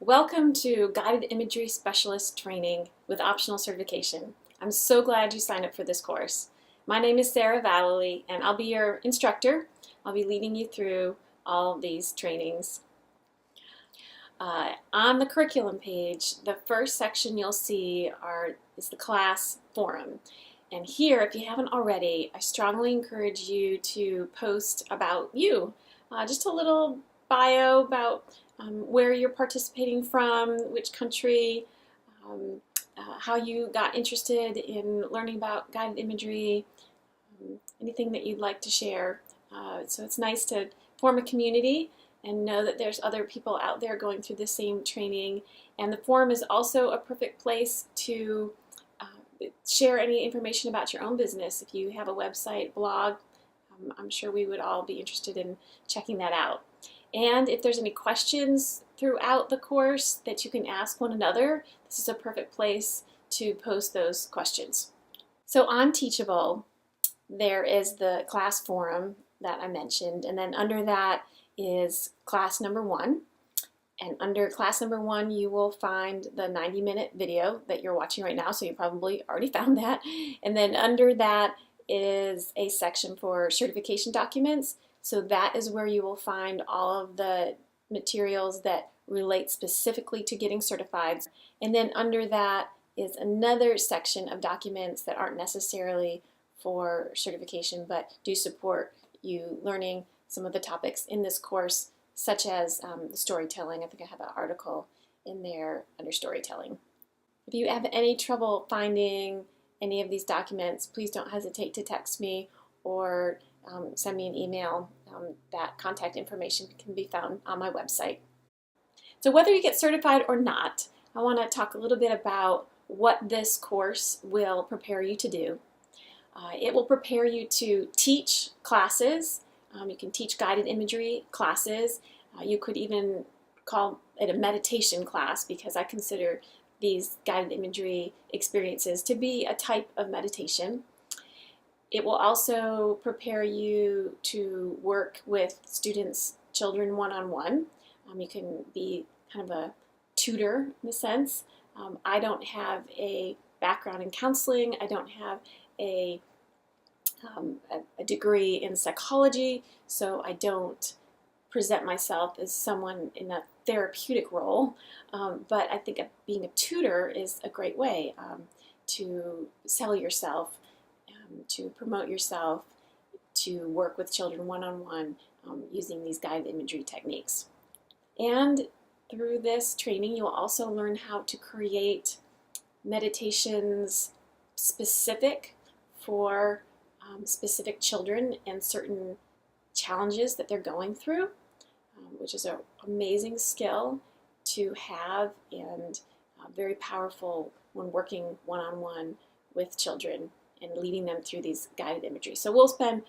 Welcome to Guided Imagery Specialist Training with Optional Certification. I'm so glad you signed up for this course. My name is Sarah Vallely and I'll be your instructor. I'll be leading you through all these trainings. On the curriculum page, the first section you'll see is the class forum. And here, if you haven't already, I strongly encourage you to post about you. Just a little bio about where you're participating from, which country, how you got interested in learning about guided imagery, anything that you'd like to share. So it's nice to form a community and know that there's other people out there going through the same training. And the forum is also a perfect place to share any information about your own business. If you have a website, blog, I'm sure we would all be interested in checking that out. And if there's any questions throughout the course that you can ask one another, this is a perfect place to post those questions. So on Teachable, there is the class forum that I mentioned, and then under that is class number 1. And under class number 1, you will find the 90-minute video that you're watching right now, so you probably already found that. And then under that is a section for certification documents. So that is where you will find all of the materials that relate specifically to getting certified. And then under that is another section of documents that aren't necessarily for certification, but do support you learning some of the topics in this course, such as the storytelling. I think I have an article in there under storytelling. If you have any trouble finding any of these documents, please don't hesitate to text me or send me an email. That contact information can be found on my website. So whether you get certified or not, I want to talk a little bit about what this course will prepare you to do. It will prepare you to teach classes. You can teach guided imagery classes. You could even call it a meditation class, because I consider these guided imagery experiences to be a type of meditation. It will also prepare you to work with students, children one-on-one. You can be kind of a tutor in a sense. I don't have a background in counseling. I don't have a degree in psychology, so I don't present myself as someone in a therapeutic role. But I think being a tutor is a great way to sell yourself, to promote yourself, to work with children one-on-one using these guided imagery techniques. And through this training, you'll also learn how to create meditations specific for specific children and certain challenges that they're going through, which is an amazing skill to have and very powerful when working one-on-one with children and leading them through these guided imagery. So we'll spend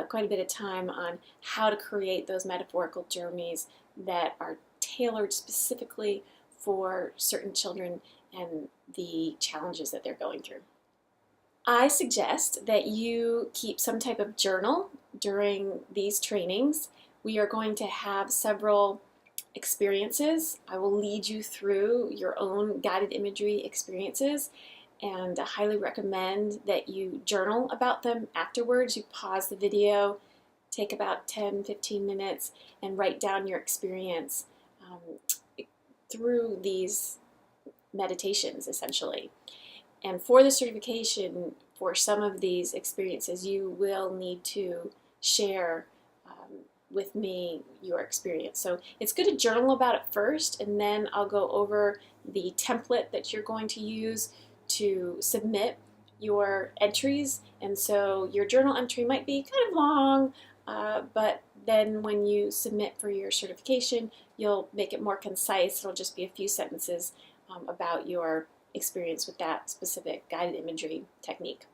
quite a bit of time on how to create those metaphorical journeys that are tailored specifically for certain children and the challenges that they're going through. I suggest that you keep some type of journal during these trainings. We are going to have several experiences. I will lead you through your own guided imagery experiences, and I highly recommend that you journal about them afterwards. You pause the video, take about 10-15 minutes, and write down your experience through these meditations, essentially. And for the certification, for some of these experiences, you will need to share with me your experience. So it's good to journal about it first, and then I'll go over the template that you're going to use to submit your entries. And so your journal entry might be kind of long, but then when you submit for your certification, you'll make it more concise. It'll just be a few sentences about your experience with that specific guided imagery technique.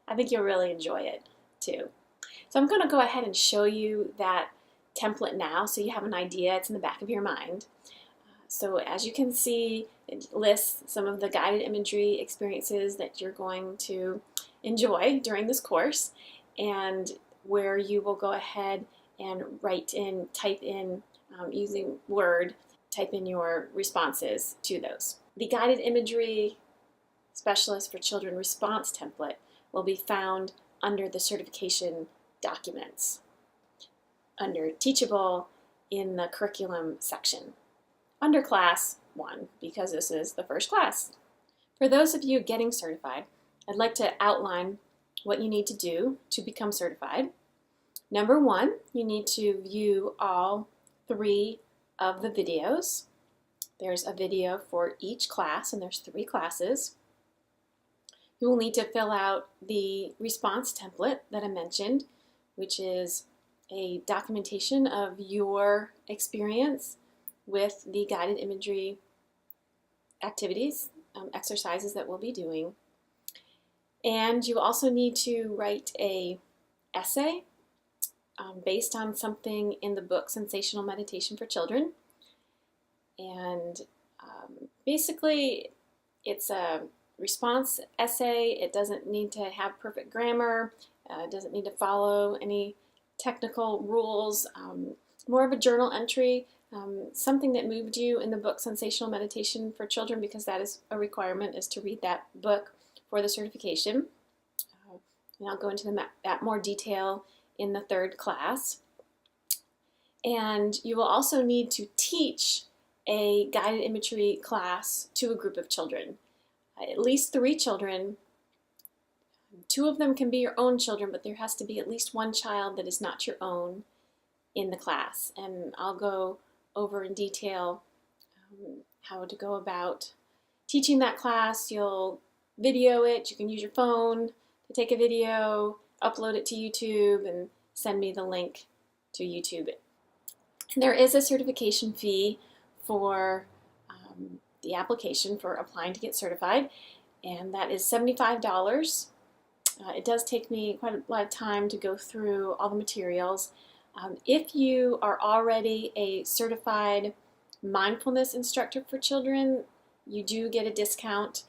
I think you'll really enjoy it too. So I'm going to go ahead and show you that template now so you have an idea. It's in the back of your mind. So as you can see, it lists some of the guided imagery experiences that you're going to enjoy during this course, and where you will go ahead and type in using Word type in your responses to those. The guided imagery specialist for children response template will be found under the certification documents, under Teachable in the curriculum section, under class 1, because this is the first class. For those of you getting certified, I'd like to outline what you need to do to become certified. Number 1, you need to view all 3 of the videos. There's a video for each class, and there's 3 classes. You will need to fill out the response template that I mentioned, which is a documentation of your experience with the guided imagery activities, exercises that we'll be doing. And you also need to write an essay based on something in the book Sensational Meditation for Children. And basically, it's a response essay. It doesn't need to have perfect grammar. It doesn't need to follow any technical rules. More of a journal entry, something that moved you in the book Sensational Meditation for Children, because that is a requirement, is to read that book for the certification. And I'll go into that more detail in the 3rd class. And you will also need to teach a guided imagery class to a group of children. At least 3 children. 2 of them can be your own children, but there has to be at least 1 child that is not your own in the class. And I'll go over in detail how to go about teaching that class. You'll video it. You can use your phone to take a video, upload it to YouTube, and send me the link to YouTube. And there is a certification fee for the application for applying to get certified, and that is $75. It does take me quite a lot of time to go through all the materials. If you are already a certified mindfulness instructor for children, you do get a discount.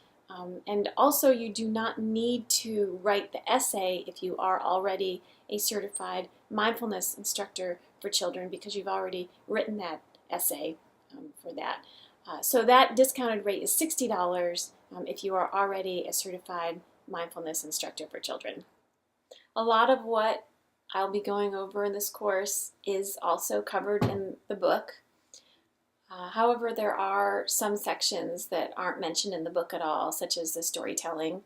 And also, you do not need to write the essay if you are already a certified mindfulness instructor for children, because you've already written that essay for that. So that discounted rate is $60 if you are already a certified mindfulness instructor for children. A lot of what I'll be going over in this course is also covered in the book. However, there are some sections that aren't mentioned in the book at all, such as the storytelling.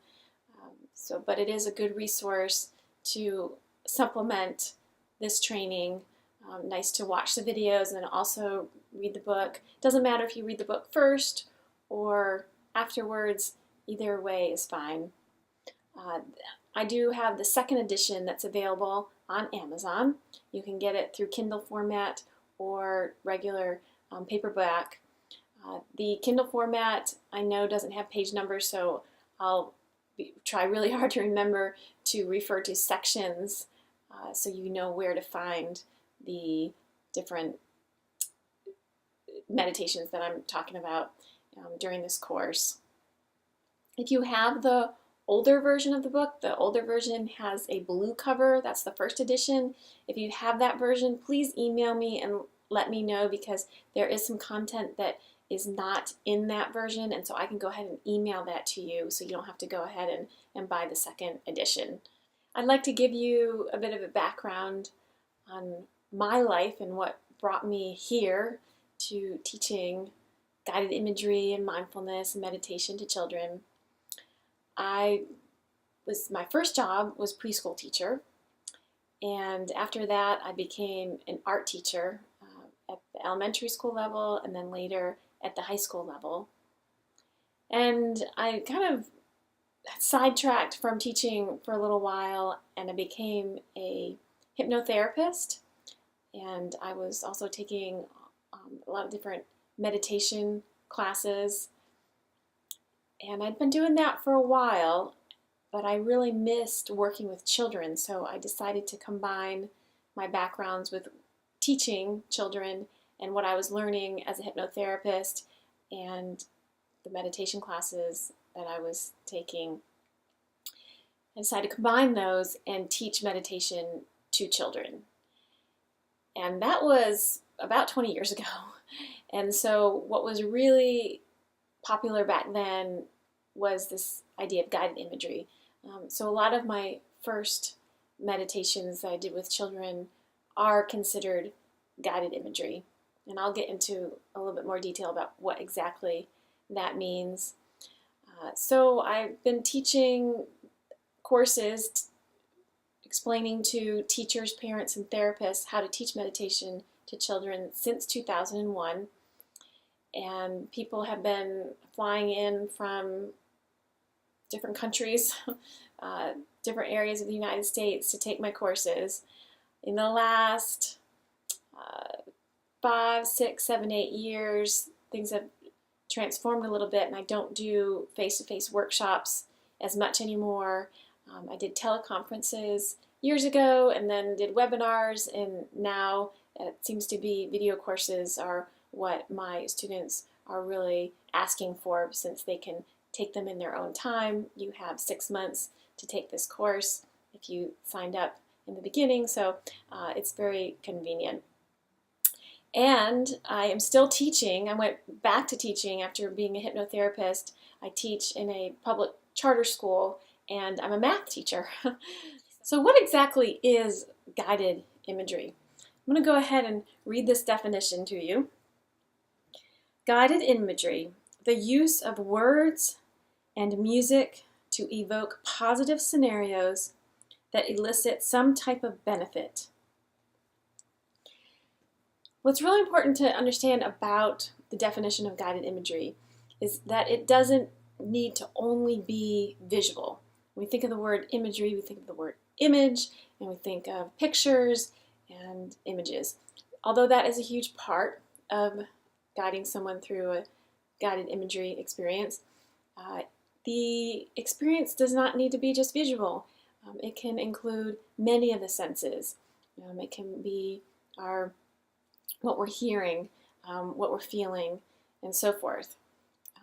But it is a good resource to supplement this training. Nice to watch the videos and also read the book. Doesn't matter if you read the book first or afterwards, either way is fine. I do have the 2nd edition that's available on Amazon. You can get it through Kindle format or regular paperback. The Kindle format I know doesn't have page numbers, so I'll try really hard to remember to refer to sections so you know where to find the different meditations that I'm talking about during this course. If you have the older version of the book, the older version has a blue cover. That's the 1st edition. If you have that version, please email me and let me know, because there is some content that is not in that version, and so I can go ahead and email that to you so you don't have to go ahead and buy the 2nd edition. I'd like to give you a bit of a background on my life and what brought me here to teaching guided imagery and mindfulness and meditation to children. My first job was preschool teacher, and after that I became an art teacher at the elementary school level and then later at the high school level. And I kind of sidetracked from teaching for a little while, and I became a hypnotherapist, and I was also taking a lot of different meditation classes, and I'd been doing that for a while, but I really missed working with children, so I decided to combine my backgrounds with teaching children and what I was learning as a hypnotherapist and the meditation classes that I was taking. I decided to combine those and teach meditation to children. And that was about 20 years ago. And so what was really popular back then was this idea of guided imagery. So a lot of my first meditations that I did with children are considered guided imagery. And I'll get into a little bit more detail about what exactly that means. So I've been teaching courses explaining to teachers, parents, and therapists how to teach meditation to children since 2001. And people have been flying in from different countries, different areas of the United States to take my courses. In the last 5, 6, 7, 8 years, things have transformed a little bit, and I don't do face-to-face workshops as much anymore. I did teleconferences years ago and then did webinars, and now it seems to be video courses are what my students are really asking for, since they can take them in their own time. You have 6 months to take this course if you signed up in the beginning, so it's very convenient. And I am still teaching. I went back to teaching after being a hypnotherapist. I teach in a public charter school, and I'm a math teacher. So what exactly is guided imagery? I'm going to go ahead and read this definition to you. Guided imagery, the use of words and music to evoke positive scenarios that elicit some type of benefit. What's really important to understand about the definition of guided imagery is that it doesn't need to only be visual. When we think of the word imagery, we think of the word image, and we think of pictures and images. Although that is a huge part of guiding someone through a guided imagery experience, the experience does not need to be just visual. It can include many of the senses. It can be what we're hearing, what we're feeling, and so forth.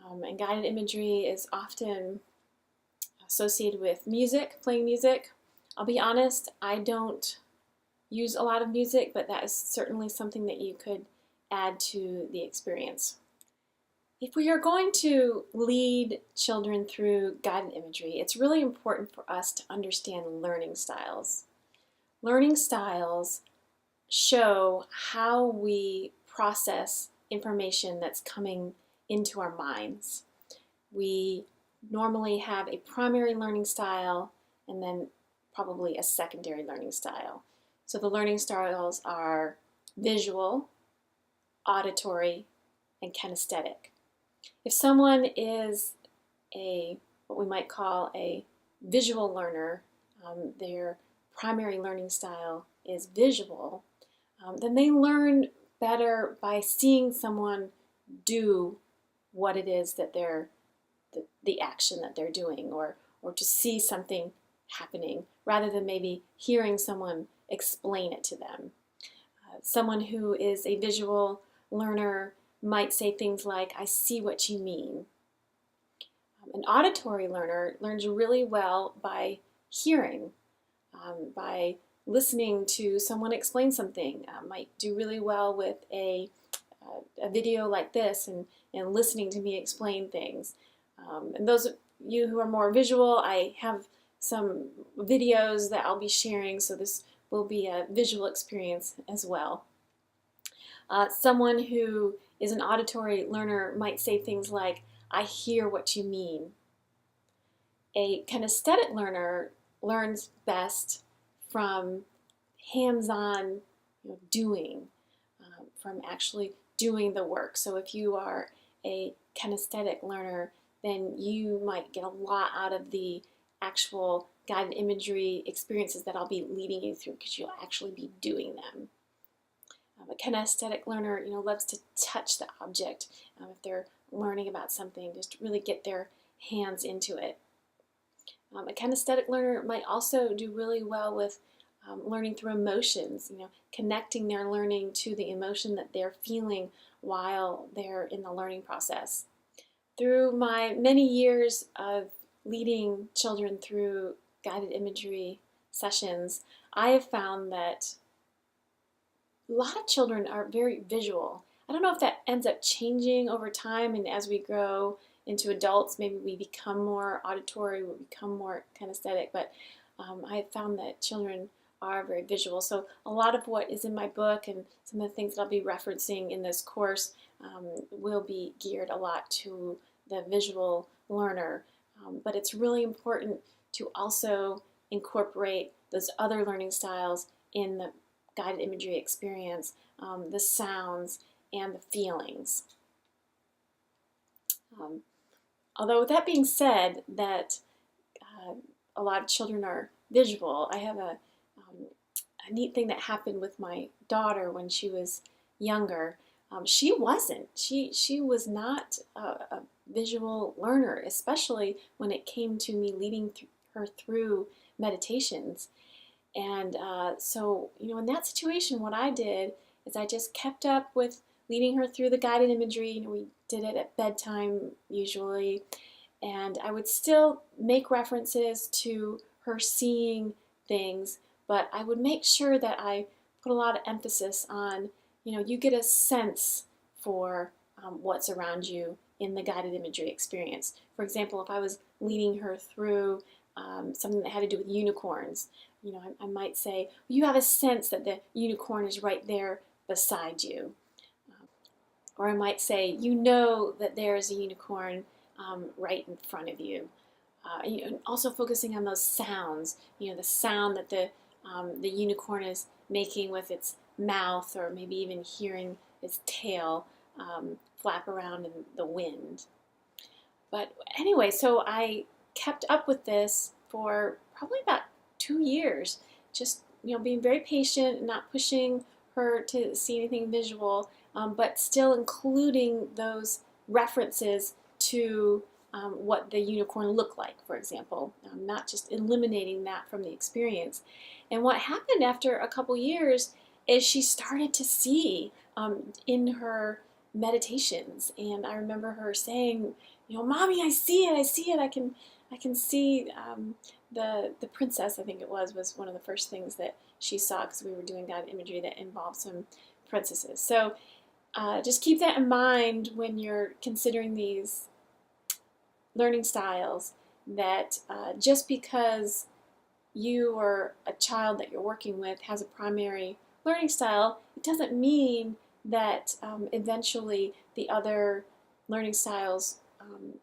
And guided imagery is often associated with music, playing music. I'll be honest, I don't use a lot of music, but that is certainly something that you could add to the experience. If we are going to lead children through guided imagery, it's really important for us to understand learning styles. Learning styles show how we process information that's coming into our minds. We normally have a primary learning style and then probably a secondary learning style. So the learning styles are visual, auditory, and kinesthetic. If someone is what we might call a visual learner, their primary learning style is visual, then they learn better by seeing someone do what it is that the action that they're doing, or to see something happening, rather than maybe hearing someone explain it to them. Someone who is a visual learner might say things like, "I see what you mean." An auditory learner learns really well by hearing, by listening to someone explain something. Might do really well with a video like this and listening to me explain things. And those of you who are more visual, I have some videos that I'll be sharing, so this will be a visual experience as well. Someone who is an auditory learner might say things like, "I hear what you mean." A kinesthetic learner learns best from hands-on doing, from actually doing the work. So if you are a kinesthetic learner, then you might get a lot out of the actual guided imagery experiences that I'll be leading you through, because you'll actually be doing them. A kinesthetic learner, loves to touch the object. If they're learning about something, just really get their hands into it. A kinesthetic learner might also do really well with learning through emotions, connecting their learning to the emotion that they're feeling while they're in the learning process. Through my many years of leading children through guided imagery sessions, I have found that a lot of children are very visual. I don't know if that ends up changing over time, and as we grow into adults, maybe we become more auditory, we become more kinesthetic, but I have found that children are very visual. So a lot of what is in my book and some of the things that I'll be referencing in this course will be geared a lot to the visual learner. But it's really important to also incorporate those other learning styles in the guided imagery experience, the sounds and the feelings. Although with that being said, that a lot of children are visual, I have a neat thing that happened with my daughter when she was younger. She wasn't. She was not a visual learner, especially when it came to me leading her through meditations. And so, in that situation, what I did is I just kept up with leading her through the guided imagery. We did it at bedtime usually, and I would still make references to her seeing things, but I would make sure that I put a lot of emphasis on, you get a sense for what's around you in the guided imagery experience. For example, if I was leading her through something that had to do with unicorns, I might say, you have a sense that the unicorn is right there beside you. Or I might say, you know that there is a unicorn right in front of you. And also focusing on those sounds, the sound that the unicorn is making with its mouth, or maybe even hearing its tail flap around in the wind. But anyway, so I kept up with this for probably about 2 years, just being very patient and not pushing her to see anything visual, but still including those references to what the unicorn looked like, for example, not just eliminating that from the experience. And what happened after a couple years is she started to see in her meditations, and I remember her saying, "Mommy, I see it, I can see the princess," I think it was one of the first things that she saw, because we were doing guided imagery that involved some princesses. So just keep that in mind when you're considering these learning styles, that just because you or a child that you're working with has a primary learning style, it doesn't mean that eventually the other learning styles,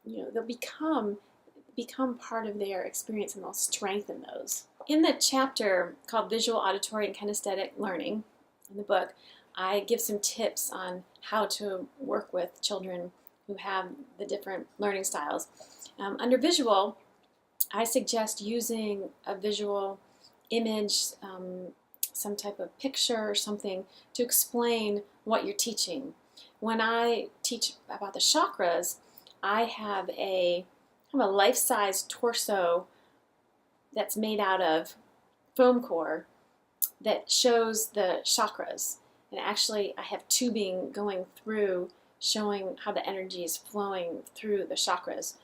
they'll become part of their experience, and they'll strengthen those. In the chapter called Visual, Auditory, and Kinesthetic Learning in the book, I give some tips on how to work with children who have the different learning styles. Under visual, I suggest using a visual image, some type of picture or something, to explain what you're teaching. When I teach about the chakras, I have a life-size torso that's made out of foam core that shows the chakras. And actually, I have tubing going through, showing how the energy is flowing through the chakras.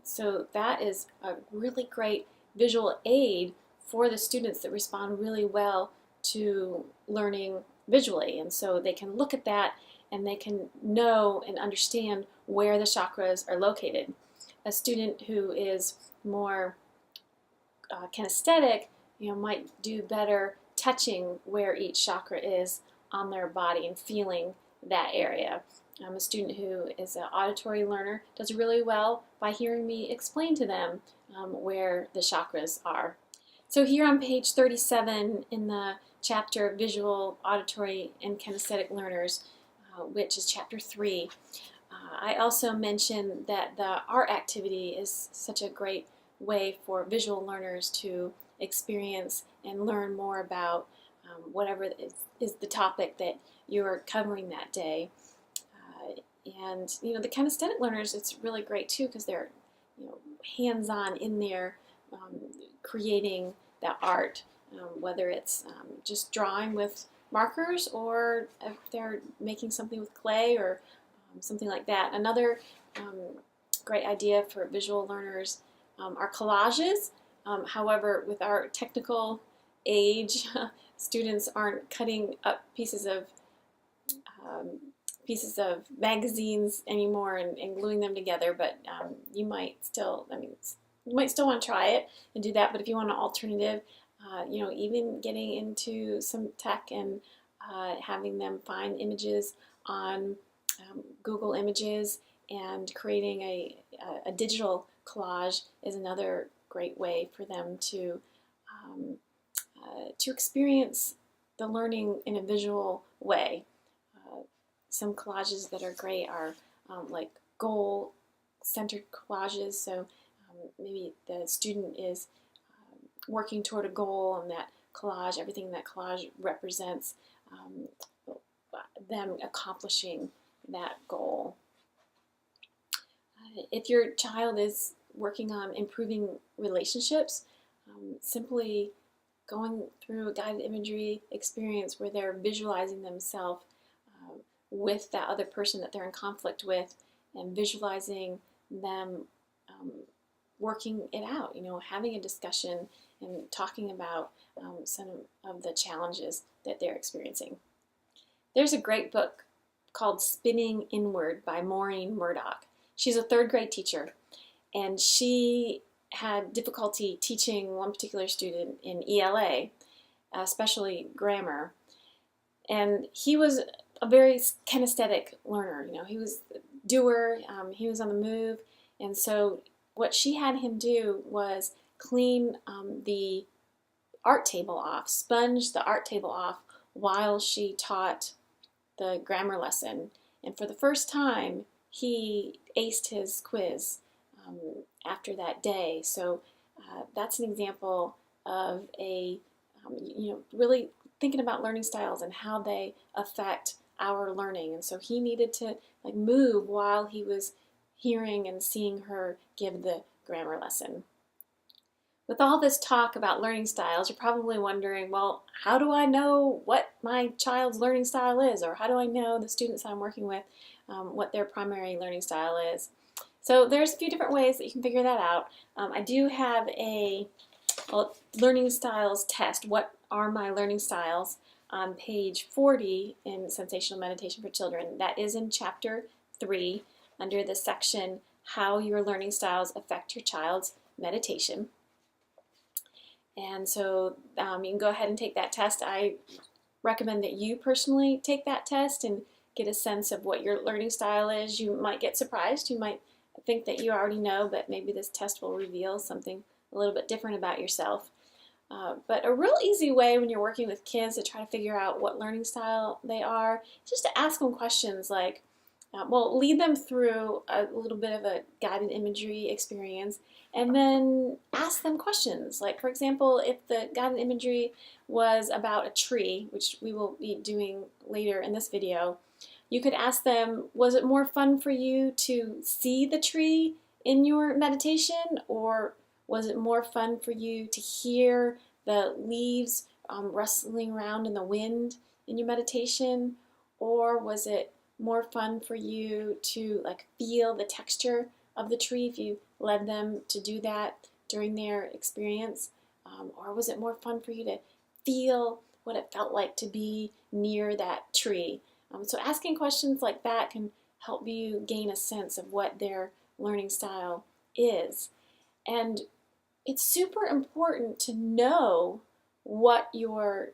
So that is a really great visual aid for the students that respond really well to learning visually. And so they can look at that and they can know and understand where the chakras are located. A student who is more kinesthetic, might do better touching where each chakra is on their body and feeling that area. A student who is an auditory learner does really well by hearing me explain to them where the chakras are. So here on page 37 in the chapter Visual, Auditory, and Kinesthetic Learners, which is chapter 3, I also mentioned that the art activity is such a great way for visual learners to experience and learn more about whatever is the topic that you're covering that day. And the kinesthetic learners, it's really great too, because they're hands-on in there, creating that art, whether it's just drawing with markers, or if they're making something with clay or something like that. Another great idea for visual learners are collages. However, with our technical age, students aren't cutting up pieces of pieces of magazines anymore and gluing them together, but you might still, you might still want to try it and do that. But if you want an alternative, even getting into some tech and having them find images on Google Images and creating a digital collage is another great way for them to experience the learning in a visual way. Some collages that are great are like goal-centered collages. So maybe the student is working toward a goal, and that collage, everything in that collage represents them accomplishing that goal. If your child is working on improving relationships, simply going through a guided imagery experience where they're visualizing themselves with that other person that they're in conflict with, and visualizing them working it out, having a discussion and talking about some of the challenges that they're experiencing. There's a great book called Spinning Inward by Maureen Murdoch. She's a third grade teacher, and she had difficulty teaching one particular student in ELA, especially grammar. And he was a very kinesthetic learner. He was a doer, he was on the move, and so what she had him do was clean the art table off, sponge the art table off while she taught the grammar lesson. And for the first time, he aced his quiz after that day. So that's an example of really thinking about learning styles and how they affect our learning. And so he needed to move while he was hearing and seeing her give the grammar lesson. With all this talk about learning styles, you're probably wondering, well, how do I know what my child's learning style is? Or how do I know the students I'm working with what their primary learning style is? So there's a few different ways that you can figure that out. I do have a learning styles test. What are my learning styles? On page 40 in Sensational Meditation for Children. That is in chapter 3 under the section How Your Learning Styles Affect Your Child's Meditation. And so you can go ahead and take that test. I recommend that you personally take that test and get a sense of what your learning style is. You might get surprised. You might think that you already know, but maybe this test will reveal something a little bit different about yourself. But a real easy way when you're working with kids to try to figure out what learning style they are is just to ask them questions like, lead them through a little bit of a guided imagery experience, and then ask them questions. Like, for example, if the guided imagery was about a tree, which we will be doing later in this video, you could ask them, was it more fun for you to see the tree in your meditation, or was it more fun for you to hear the leaves rustling around in the wind in your meditation, or was it more fun for you to feel the texture of the tree if you led them to do that during their experience? Or was it more fun for you to feel what it felt like to be near that tree? So asking questions like that can help you gain a sense of what their learning style is. And it's super important to know what the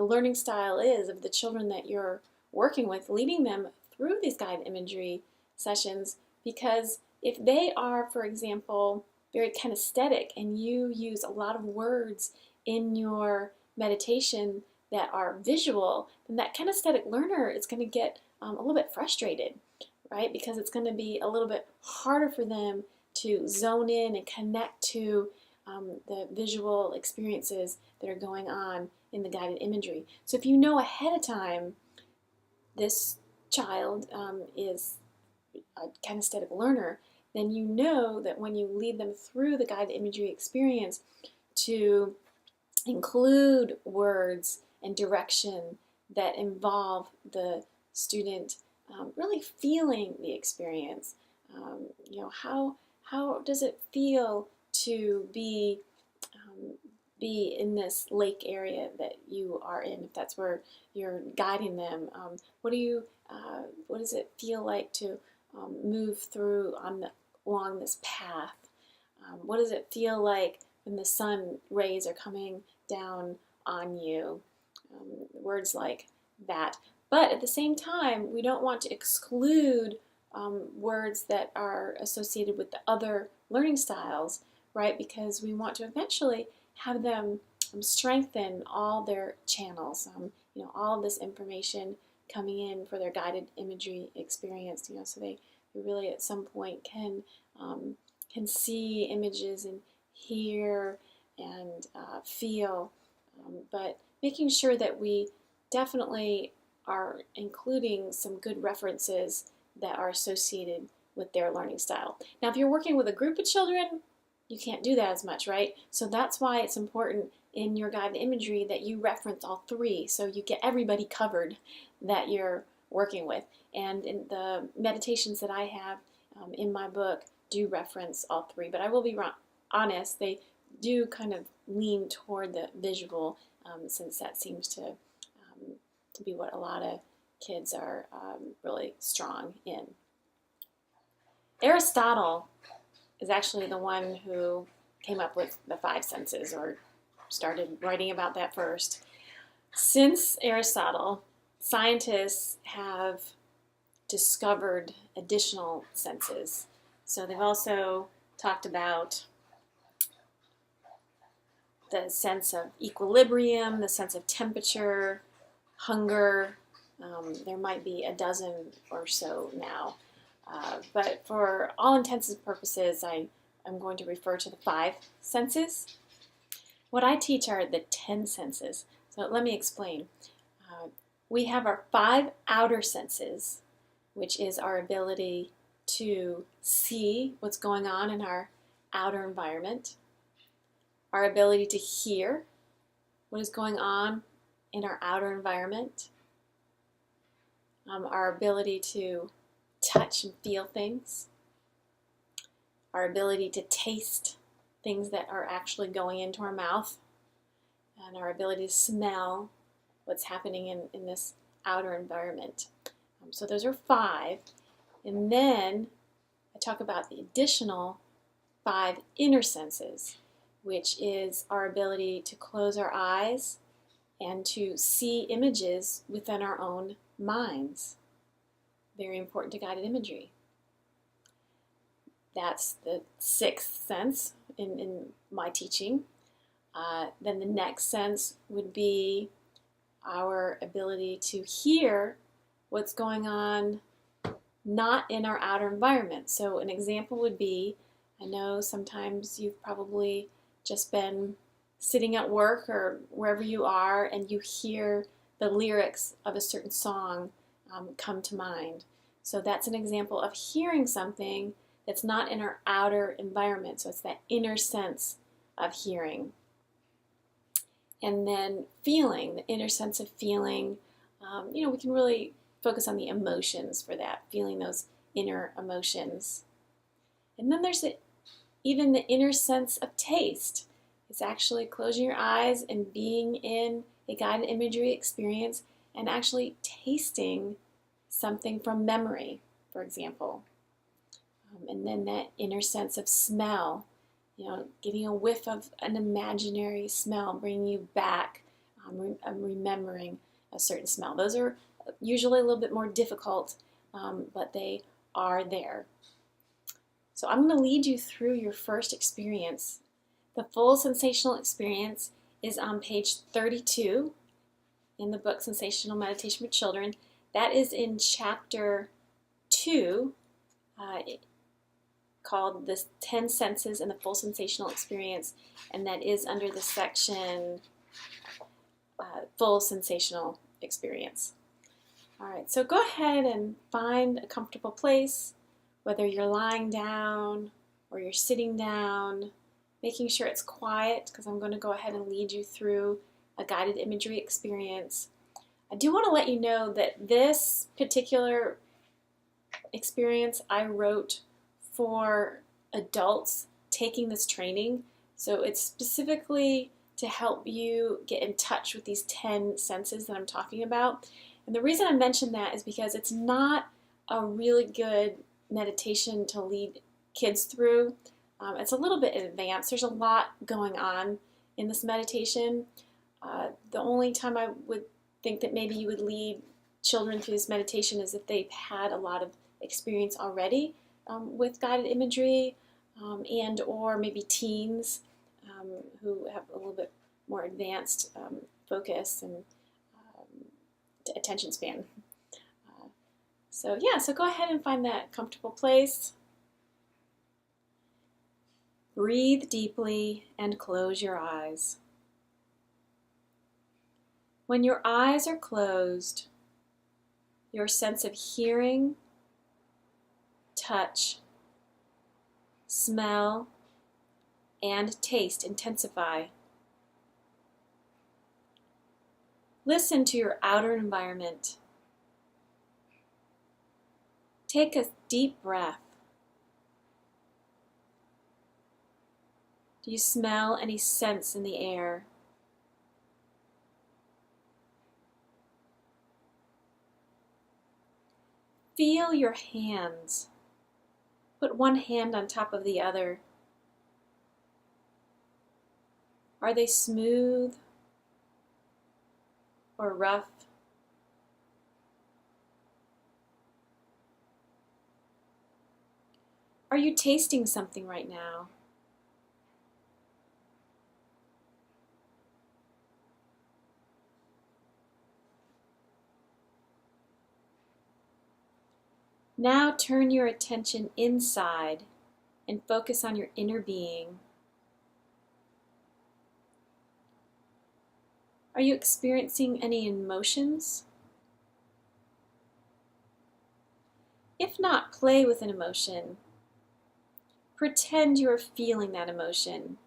learning style is of the children that you're working with, leading them through these guided imagery sessions, because if they are, for example, very kinesthetic and you use a lot of words in your meditation that are visual, then that kinesthetic learner is going to get a little bit frustrated, right? Because it's going to be a little bit harder for them to zone in and connect to the visual experiences that are going on in the guided imagery. So if you know ahead of time this child is a kinesthetic learner, then you know that when you lead them through the guided imagery experience to include words and direction that involve the student really feeling the experience. How does it feel to be be in this lake area that you are in, if that's where you're guiding them. What does it feel like to move through along this path? What does it feel like when the sun rays are coming down on you? Words like that. But at the same time, we don't want to exclude words that are associated with the other learning styles, right? Because we want to eventually have them strengthen all their channels, all of this information coming in for their guided imagery experience, so they really at some point can see images and hear and feel, but making sure that we definitely are including some good references that are associated with their learning style. Now, if you're working with a group of children, you can't do that as much, right? So that's why it's important in your guided imagery that you reference all three, so you get everybody covered that you're working with. And in the meditations that I have in my book do reference all three, but I will be honest, they do kind of lean toward the visual, since that seems to be what a lot of kids are really strong in. Aristotle is actually the one who came up with the five senses, or started writing about that first. Since Aristotle, scientists have discovered additional senses. So they've also talked about the sense of equilibrium, the sense of temperature, hunger. There might be a dozen or so now. But for all intents and purposes, I'm going to refer to the five senses. What I teach are the 10 senses. So let me explain. We have our five outer senses, which is our ability to see what's going on in our outer environment, our ability to hear what is going on in our outer environment, our ability to touch and feel things, our ability to taste things that are actually going into our mouth, and our ability to smell what's happening in this outer environment. So those are five. And then I talk about the additional five inner senses, which is our ability to close our eyes and to see images within our own minds. Very important to guided imagery. That's the sixth sense in my teaching. Then the next sense would be our ability to hear what's going on not in our outer environment. So an example would be, I know sometimes you've probably just been sitting at work or wherever you are and you hear the lyrics of a certain song come to mind. So that's an example of hearing something that's not in our outer environment. So it's that inner sense of hearing. And then feeling, the inner sense of feeling, we can really focus on the emotions for that, feeling those inner emotions. And then there's even the inner sense of taste. It's actually closing your eyes and being in a guided imagery experience and actually tasting something from memory, for example. And then that inner sense of smell, getting a whiff of an imaginary smell, bringing you back, remembering a certain smell. Those are usually a little bit more difficult, but they are there. So I'm going to lead you through your first experience. The full sensational experience is on page 32 in the book Sensational Meditation for Children. That is in chapter 2, called the 10 Senses and the Full Sensational Experience, and that is under the section Full Sensational Experience. All right, so go ahead and find a comfortable place, whether you're lying down or you're sitting down, making sure it's quiet, because I'm going to go ahead and lead you through a guided imagery experience. I do want to let you know that this particular experience I wrote for adults taking this training. So it's specifically to help you get in touch with these 10 senses that I'm talking about. And the reason I mention that is because it's not a really good meditation to lead kids through. It's a little bit advanced. There's a lot going on in this meditation. The only time I would think that maybe you would lead children through this meditation is if they've had a lot of experience already with guided imagery, and or maybe teens who have a little bit more advanced focus and attention span. So go ahead and find that comfortable place. Breathe deeply and close your eyes. When your eyes are closed, your sense of hearing, touch, smell, and taste intensify. Listen to your outer environment. Take a deep breath. Do you smell any scents in the air? Feel your hands. Put one hand on top of the other. Are they smooth or rough? Are you tasting something right now? Now turn your attention inside and focus on your inner being. Are you experiencing any emotions? If not, play with an emotion. Pretend you are feeling that emotion.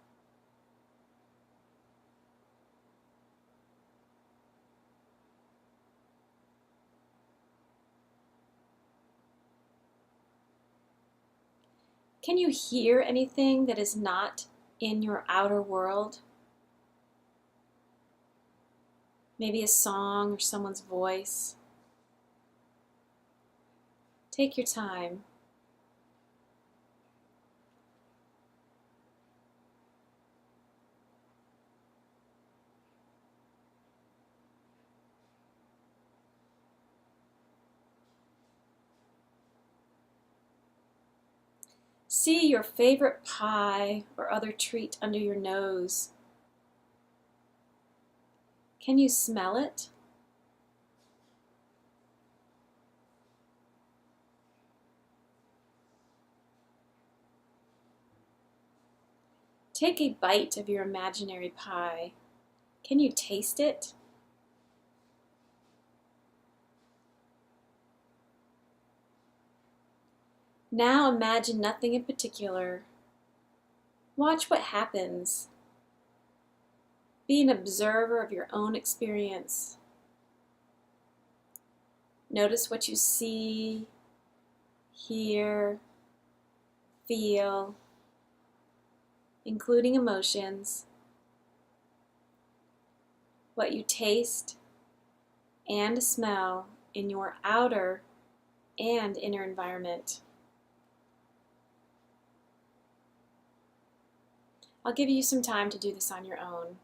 Can you hear anything that is not in your outer world? Maybe a song or someone's voice. Take your time. See your favorite pie or other treat under your nose. Can you smell it? Take a bite of your imaginary pie. Can you taste it? Now imagine nothing in particular. Watch what happens. Be an observer of your own experience. Notice what you see, hear, feel, including emotions, what you taste and smell in your outer and inner environment. I'll give you some time to do this on your own.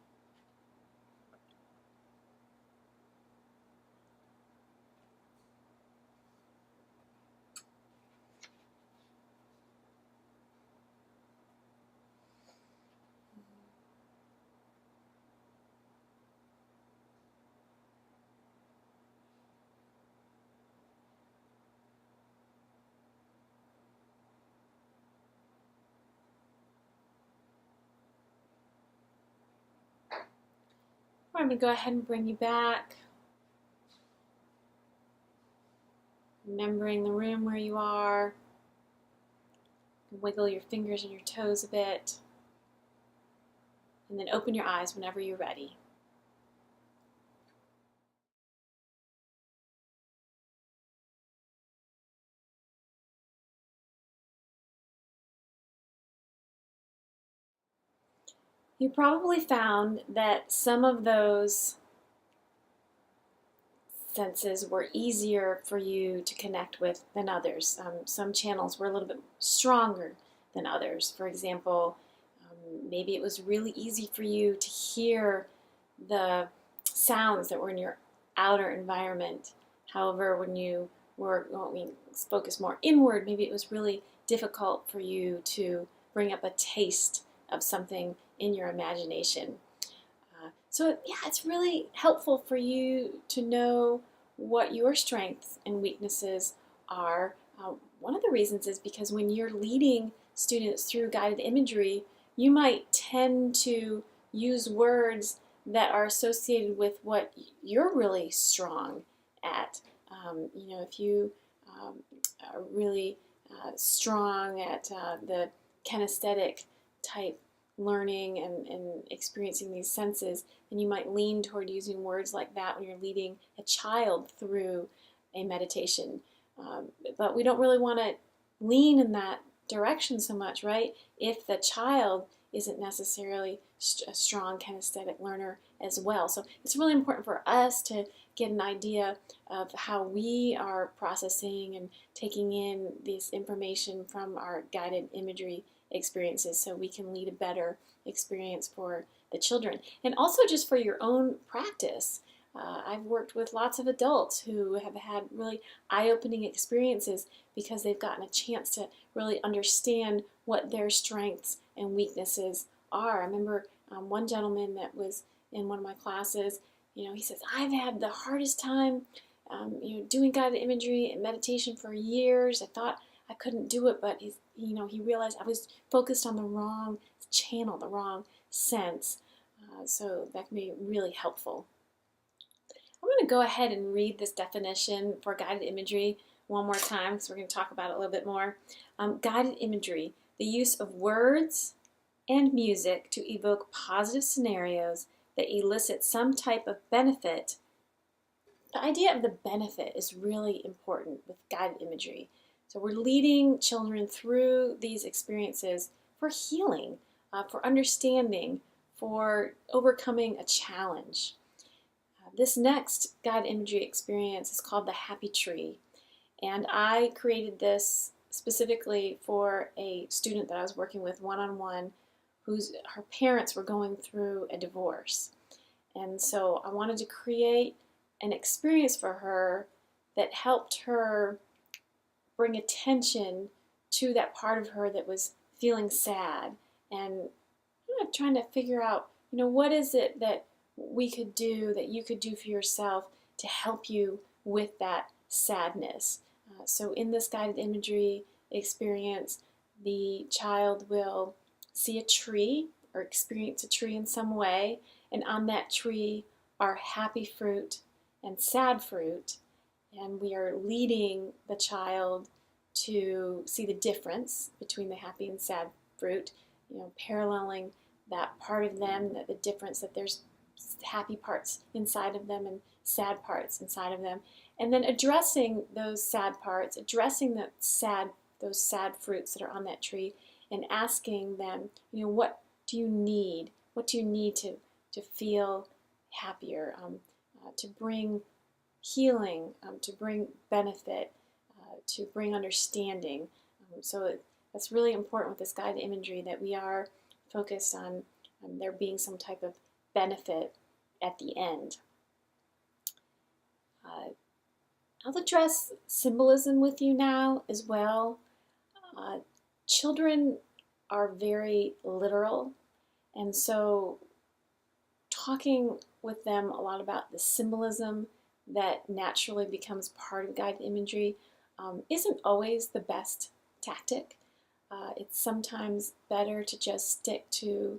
I'm going to go ahead and bring you back. Remembering the room where you are. Wiggle your fingers and your toes a bit. And then open your eyes whenever you're ready. You probably found that some of those senses were easier for you to connect with than others. Some channels were a little bit stronger than others. For example, maybe it was really easy for you to hear the sounds that were in your outer environment. However, when you were focused more inward, maybe it was really difficult for you to bring up a taste of something in your imagination. So yeah, it's really helpful for you to know what your strengths and weaknesses are. One of the reasons is because when you're leading students through guided imagery, you might tend to use words that are associated with what you're really strong at. If you are really strong at the kinesthetic type learning and experiencing these senses, then you might lean toward using words like that when you're leading a child through a meditation. But we don't really want to lean in that direction so much, right? If the child isn't necessarily a strong kinesthetic learner as well. So it's really important for us to get an idea of how we are processing and taking in this information from our guided imagery experiences so we can lead a better experience for the children. And also just for your own practice. I've worked with lots of adults who have had really eye-opening experiences because they've gotten a chance to really understand what their strengths and weaknesses are. I remember one gentleman that was in one of my classes, he says, I've had the hardest time doing guided imagery and meditation for years. I thought I couldn't do it, but he realized I was focused on the wrong channel, the wrong sense. So that can be really helpful. I'm going to go ahead and read this definition for guided imagery one more time because we're going to talk about it a little bit more. Guided imagery, the use of words and music to evoke positive scenarios that elicit some type of benefit. The idea of the benefit is really important with guided imagery. So we're leading children through these experiences for healing, for understanding, for overcoming a challenge. This next guided imagery experience is called the Happy Tree. And I created this specifically for a student that I was working with one-on-one her parents were going through a divorce. And so I wanted to create an experience for her that helped her bring attention to that part of her that was feeling sad and trying to figure out, what is it that we could do, that you could do for yourself to help you with that sadness. So in this guided imagery experience, the child will see a tree or experience a tree in some way, and on that tree are happy fruit and sad fruit, and we are leading the child to see the difference between the happy and sad fruit, paralleling that part of them, that the difference that there's happy parts inside of them and sad parts inside of them, and then addressing those sad parts, addressing those sad fruits that are on that tree, and asking them, what do you need? What do you need to feel happier, to bring healing, to bring benefit, to bring understanding? So that's really important with this guided imagery, that we are focused on there being some type of benefit at the end. I'll address symbolism with you now as well. Children are very literal, and so talking with them a lot about the symbolism that naturally becomes part of guided imagery isn't always the best tactic. It's sometimes better to just stick to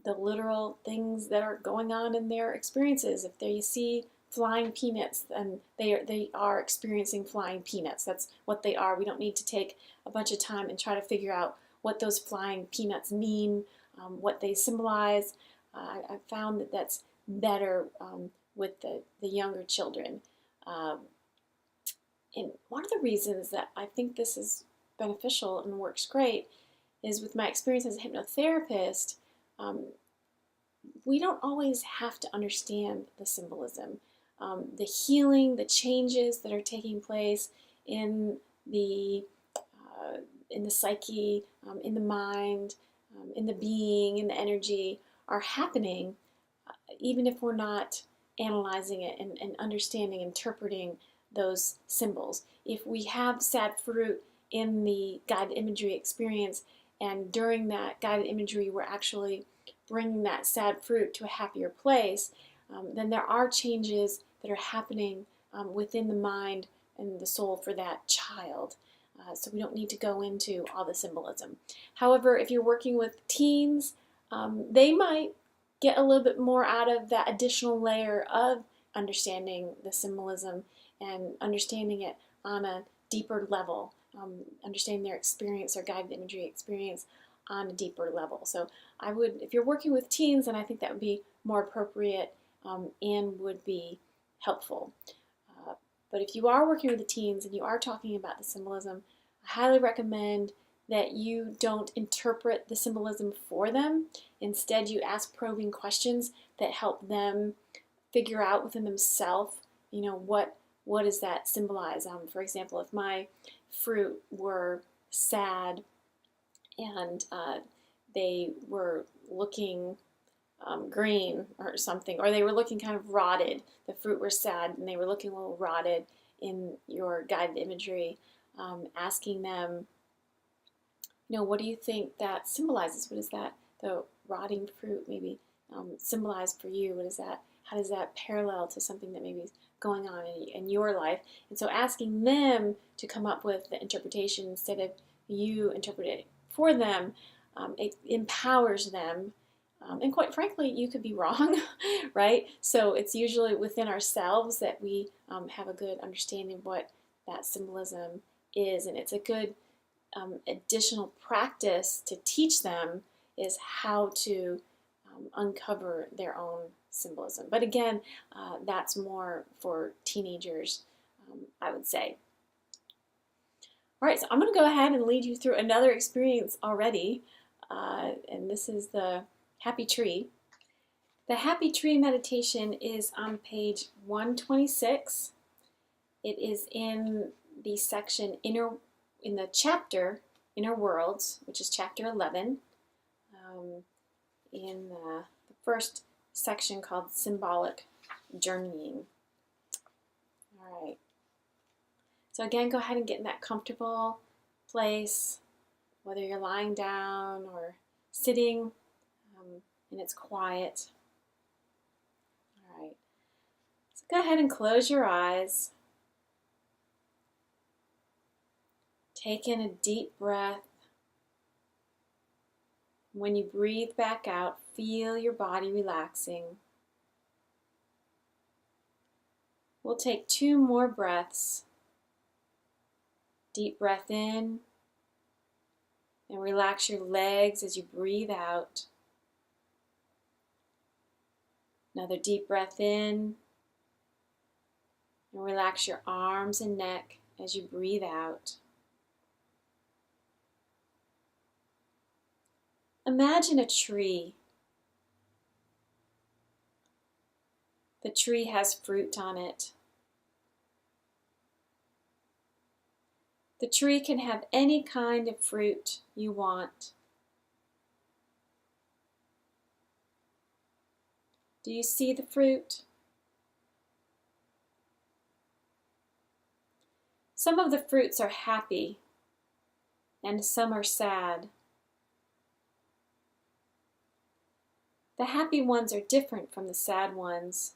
the literal things that are going on in their experiences. If they see flying peanuts, then they are experiencing flying peanuts. That's what they are. We don't need to take a bunch of time and try to figure out what those flying peanuts mean, what they symbolize. I found that that's better with the younger children. And one of the reasons that I think this is beneficial and works great is with my experience as a hypnotherapist, we don't always have to understand the symbolism. The healing, the changes that are taking place in the psyche, in the mind, in the being, in the energy, are happening, even if we're not analyzing it and understanding, interpreting those symbols. If we have sad fruit in the guided imagery experience, and during that guided imagery we're actually bringing that sad fruit to a happier place, then there are changes that are happening within the mind and the soul for that child. So we don't need to go into all the symbolism. However, if you're working with teens, they might get a little bit more out of that additional layer of understanding the symbolism and understanding it on a deeper level, understanding their experience, their guided imagery experience on a deeper level. So I would, if you're working with teens, then I think that would be more appropriate and would be helpful. But if you are working with the teens and you are talking about the symbolism, I highly recommend that you don't interpret the symbolism for them. Instead, you ask probing questions that help them figure out within themselves, what does that symbolize? For example, if my fruit were sad and they were looking green or something, or they were looking kind of rotted, the fruit were sad and they were looking a little rotted in your guided imagery, asking them, what do you think that symbolizes? What is that, the rotting fruit maybe symbolize for you? What is that? How does that parallel to something that maybe is going on in your life? And so asking them to come up with the interpretation instead of you interpreting it for them, it empowers them. And quite frankly, you could be wrong, right? So it's usually within ourselves that we have a good understanding of what that symbolism is. And it's a good additional practice to teach them is how to uncover their own symbolism. But again, that's more for teenagers, I would say. All right, so I'm going to go ahead and lead you through another experience already, and this is the Happy Tree. The Happy Tree meditation is on page 126. It is in the section in the chapter Inner Worlds, which is chapter 11, in the first section called Symbolic Journeying. All right. So again, go ahead and get in that comfortable place, whether you're lying down or sitting, and it's quiet. All right. So go ahead and close your eyes. Take in a deep breath. When you breathe back out, feel your body relaxing. We'll take 2 more breaths. Deep breath in, and relax your legs as you breathe out. Another deep breath in, and relax your arms and neck as you breathe out. Imagine a tree. The tree has fruit on it. The tree can have any kind of fruit you want. Do you see the fruit? Some of the fruits are happy, and some are sad. The happy ones are different from the sad ones.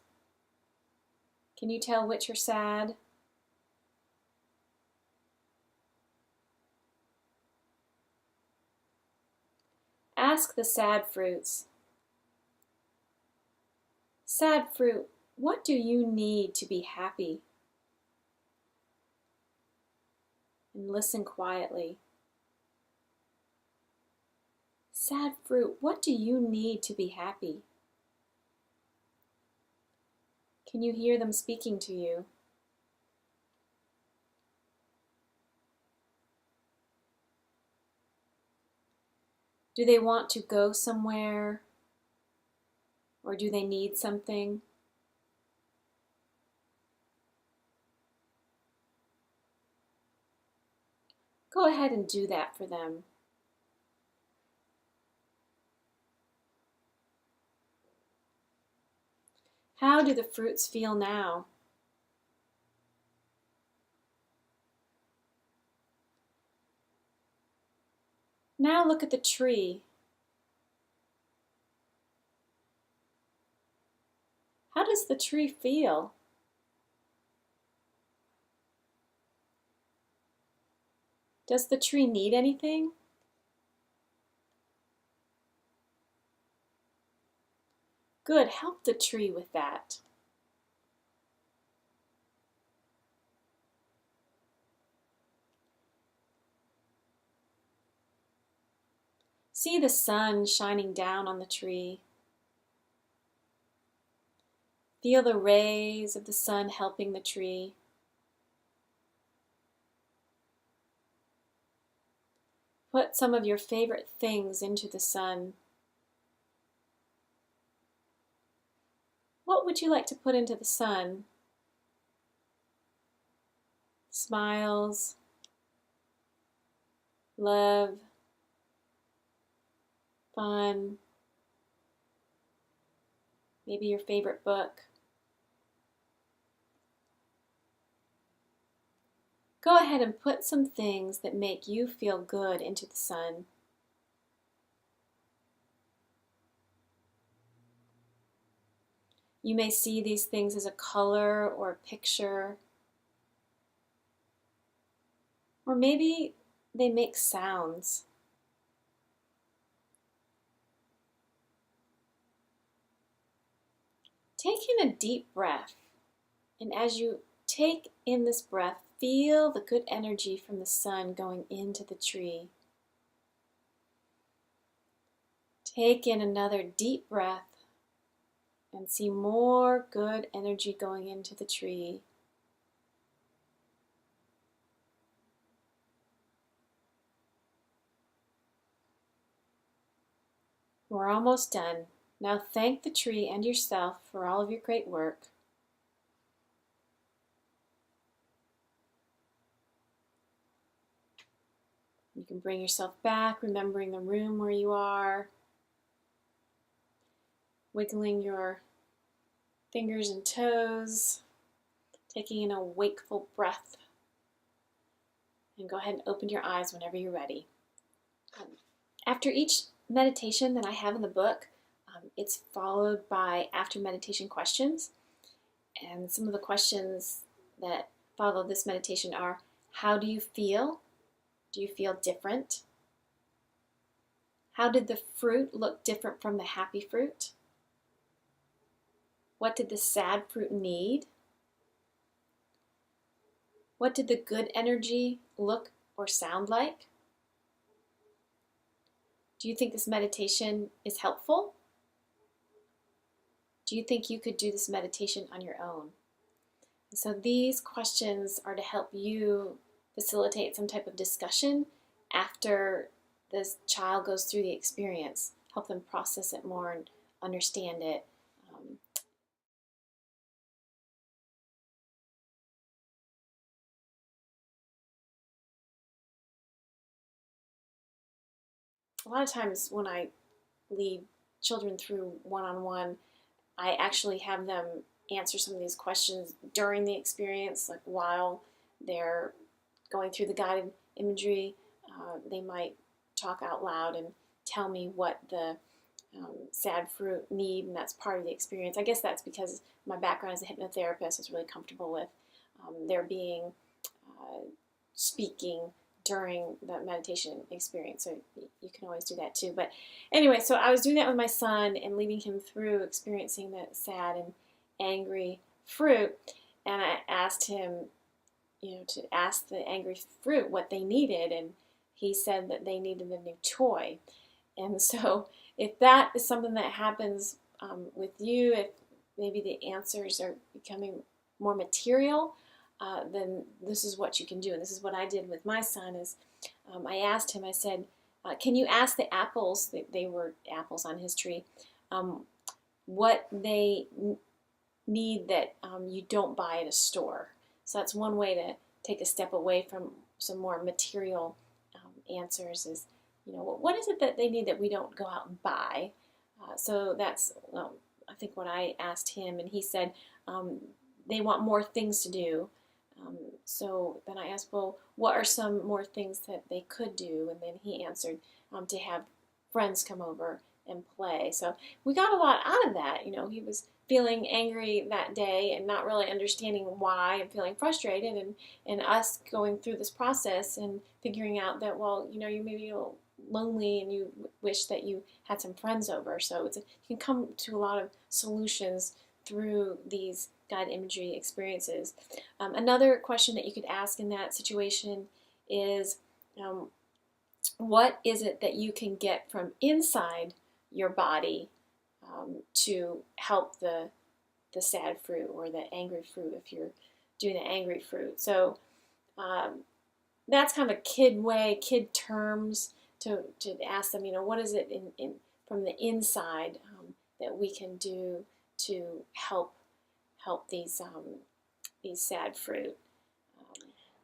Can you tell which are sad? Ask the sad fruits. Sad fruit, what do you need to be happy? And listen quietly. Sad fruit, what do you need to be happy? Can you hear them speaking to you? Do they want to go somewhere Or do they need something? Go ahead and do that for them. How do the fruits feel now? Now look at the tree. How does the tree feel? Does the tree need anything? Good, help the tree with that. See the sun shining down on the tree. Feel the rays of the sun helping the tree. Put some of your favorite things into the sun. What would you like to put into the sun? Smiles, love, fun, maybe your favorite book. Go ahead and put some things that make you feel good into the sun. You may see these things as a color or a picture, or maybe they make sounds. Take in a deep breath, and as you take in this breath, feel the good energy from the sun going into the tree. Take in another deep breath and see more good energy going into the tree. We're almost done. Now thank the tree and yourself for all of your great work. You can bring yourself back, remembering the room where you are, wiggling your fingers and toes, taking in a wakeful breath, and go ahead and open your eyes whenever you're ready. After each meditation that I have in the book, it's followed by after meditation questions. And some of the questions that follow this meditation are, how do you feel? Do you feel different? How did the fruit look different from the happy fruit? What did the sad fruit need? What did the good energy look or sound like? Do you think this meditation is helpful? Do you think you could do this meditation on your own? And so these questions are to help you facilitate some type of discussion after this child goes through the experience, help them process it more and understand it. A lot of times when I lead children through one-on-one, I actually have them answer some of these questions during the experience, like while they're going through the guided imagery. They might talk out loud and tell me what the sad fruit need, and that's part of the experience. I guess that's because my background as a hypnotherapist, I was really comfortable with there being speaking during the meditation experience, so you can always do that too. But anyway, so I was doing that with my son and leading him through experiencing that sad and angry fruit, and I asked him, to ask the angry fruit what they needed, and he said that they needed a new toy. And so if that is something that happens with you, if maybe the answers are becoming more material, then this is what you can do. And this is what I did with my son is I asked him, I said, can you ask the apples, they were apples on his tree, what they need that you don't buy at a store. So that's one way to take a step away from some more material answers is, what is it that they need that we don't go out and buy? So that's, I think, what I asked him, and he said they want more things to do. So then I asked, well, what are some more things that they could do? And then he answered to have friends come over and play. So we got a lot out of that. He was feeling angry that day and not really understanding why and feeling frustrated, and us going through this process and figuring out that, well, you may be a little lonely and you wish that you had some friends over. So you can come to a lot of solutions through these guided imagery experiences. Another question that you could ask in that situation is, what is it that you can get from inside your body to help the sad fruit or the angry fruit if you're doing the angry fruit? So that's kind of a kid terms to ask them, what is it from the inside that we can do to help these sad fruit.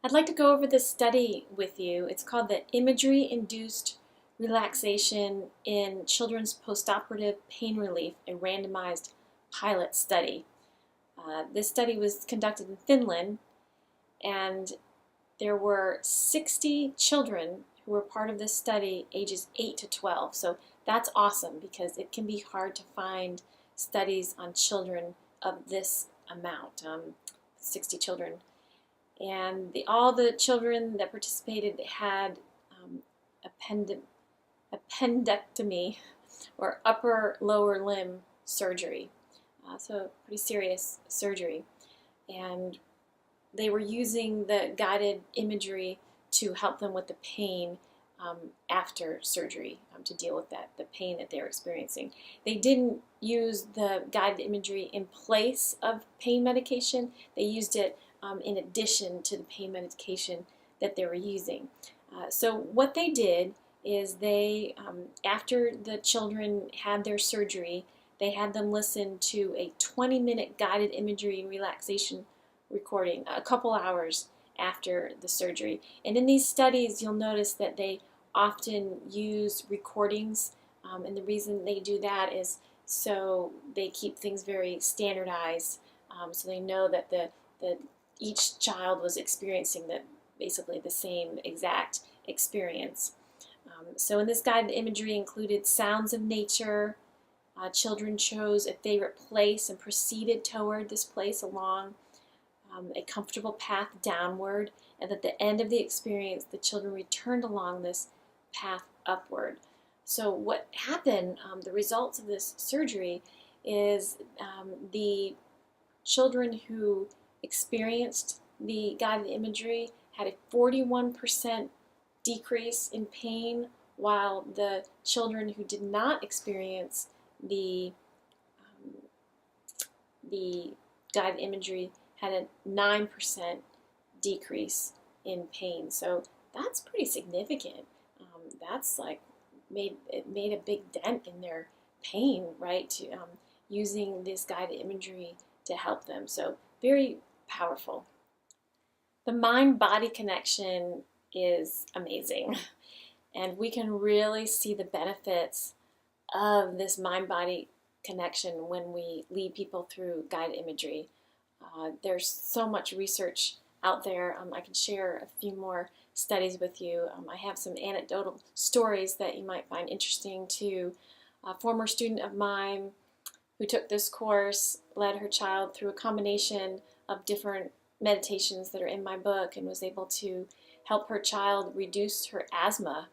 I'd like to go over this study with you. It's called the Imagery-Induced Relaxation in Children's Postoperative Pain Relief, a randomized pilot study. This study was conducted in Finland, and there were 60 children who were part of this study, ages 8 to 12. So that's awesome, because it can be hard to find studies on children of this amount, 60 children. And all the children that participated had appendectomy or upper lower limb surgery. So pretty serious surgery. And they were using the guided imagery to help them with the pain after surgery, to deal with the pain that they were experiencing. They didn't use the guided imagery in place of pain medication. They used it in addition to the pain medication that they were using. So what they did is they, after the children had their surgery, they had them listen to a 20-minute guided imagery relaxation recording a couple hours after the surgery. And in these studies, you'll notice that they often use recordings, and the reason they do that is so they keep things very standardized, so they know that each child was experiencing basically the same exact experience. So in this guided imagery included sounds of nature. Children chose a favorite place and proceeded toward this place along a comfortable path downward, and at the end of the experience, the children returned along this path upward. So what happened, the results of this surgery, is the children who experienced the guided imagery had a 41% decrease in pain, while the children who did not experience the guided imagery had a 9% decrease in pain. So that's pretty significant. That's like it made a big dent in their pain, right? To using this guided imagery to help them. So very powerful. The mind-body connection is amazing, and we can really see the benefits of this mind-body connection when we lead people through guided imagery. There's so much research out there. I can share a few more studies with you. I have some anecdotal stories that you might find interesting too. A former student of mine who took this course led her child through a combination of different meditations that are in my book, and was able to help her child reduce her asthma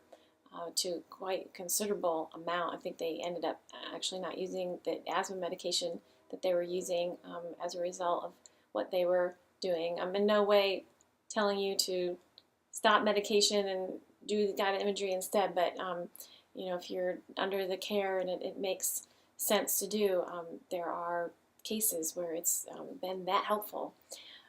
to quite a considerable amount. I think they ended up actually not using the asthma medication that they were using as a result of what they were doing. I'm in no way telling you to stop medication and do the guided imagery instead, but if you're under the care and it makes sense to do, there are cases where it's been that helpful.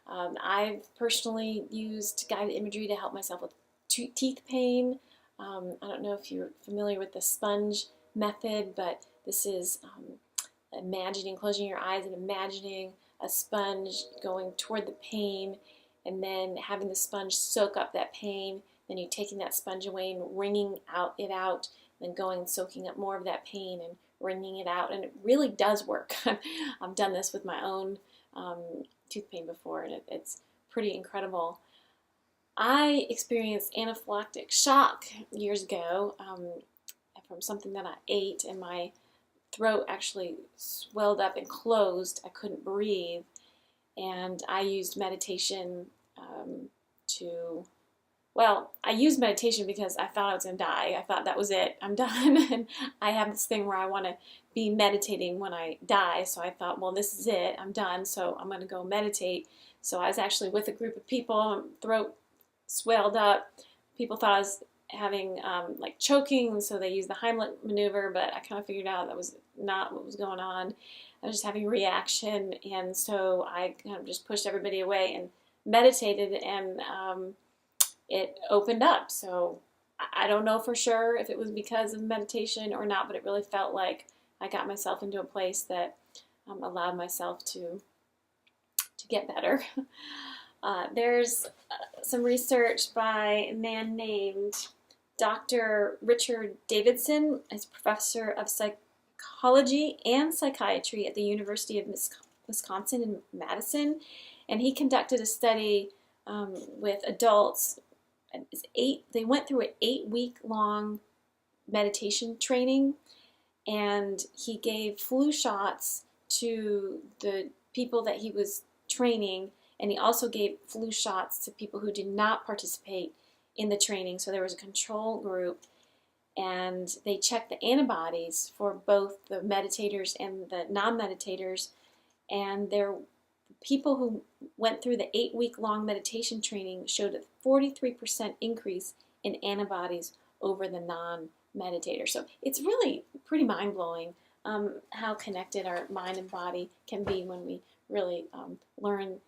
I've personally used guided imagery to help myself with teeth pain. I don't know if you're familiar with the sponge method, but this is imagining, closing your eyes and imagining a sponge going toward the pain, and then having the sponge soak up that pain, then you taking that sponge away and wringing it out, then going and soaking up more of that pain and wringing it out. And it really does work. I've done this with my own tooth pain before, and it's pretty incredible. I experienced anaphylactic shock years ago from something that I ate, and my throat actually swelled up and closed. I couldn't breathe, and I used meditation I used meditation because I thought I was going to die. I thought that was it. I'm done. And I have this thing where I want to be meditating when I die. So I thought, well, this is it. I'm done. So I'm going to go meditate. So I was actually with a group of people, throat swelled up. People thought I was having like choking, so they used the Heimlich maneuver, but I kind of figured out that was not what was going on. I was just having a reaction, and so I kind of just pushed everybody away and meditated, and it opened up. So I don't know for sure if it was because of meditation or not, but it really felt like I got myself into a place that allowed myself to get better. There's some research by a man named Dr. Richard Davidson. He's professor of psychology and psychiatry at the University of Wisconsin in Madison, and he conducted a study with adults. They went through an 8-week-long meditation training, and he gave flu shots to the people that he was training, and he also gave flu shots to people who did not participate in the training. So there was a control group, and they checked the antibodies for both the meditators and the non-meditators, and people who went through the 8-week-long meditation training showed a 43% increase in antibodies over the non-meditators. So it's really pretty mind-blowing how connected our mind and body can be when we really learn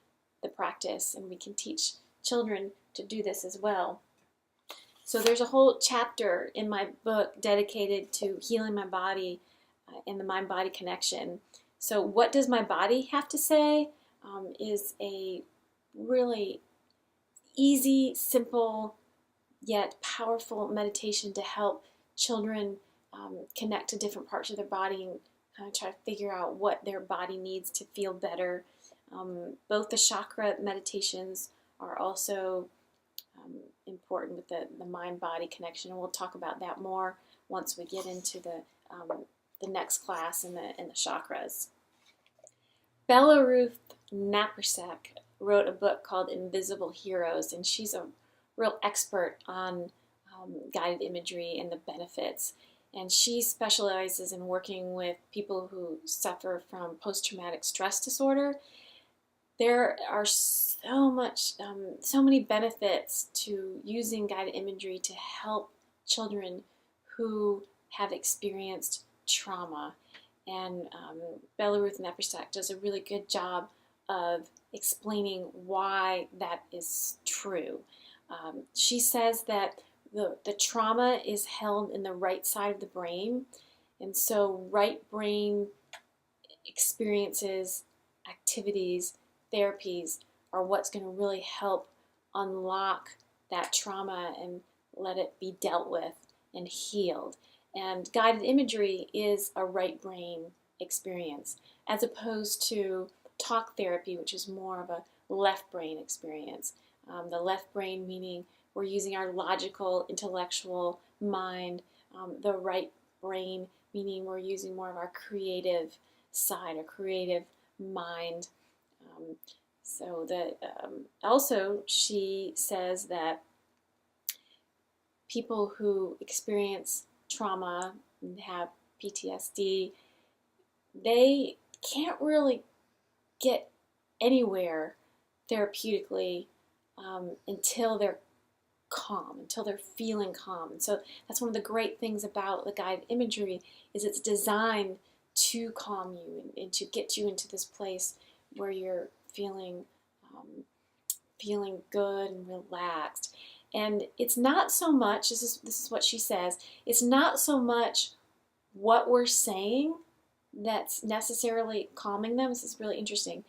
the practice, and we can teach children to do this as well. So there's a whole chapter in my book dedicated to healing my body and the mind-body connection. So what does my body have to say is a really easy, simple, yet powerful meditation to help children connect to different parts of their body and kind of try to figure out what their body needs to feel better. Both the chakra meditations are also important with the mind-body connection, and we'll talk about that more once we get into the next class in the chakras. Bella Ruth Naparsek wrote a book called Invisible Heroes, and she's a real expert on guided imagery and the benefits. And she specializes in working with people who suffer from post-traumatic stress disorder. There are so many benefits to using guided imagery to help children who have experienced trauma. And Bella Ruth Naparsek does a really good job of explaining why that is true. She says that the trauma is held in the right side of the brain, and so right brain experiences, activities, therapies are what's going to really help unlock that trauma and let it be dealt with and healed. And guided imagery is a right brain experience, as opposed to talk therapy, which is more of a left brain experience. The left brain meaning we're using our logical, intellectual mind. The right brain meaning we're using more of our creative side, our creative mind. Also, she says that people who experience trauma and have PTSD, they can't really get anywhere therapeutically until they're calm, until they're feeling calm. And so that's one of the great things about the guided imagery is it's designed to calm you and to get you into this place where you're feeling good and relaxed. And it's not so much, this is what she says, it's not so much what we're saying, that's necessarily calming them. This is really interesting.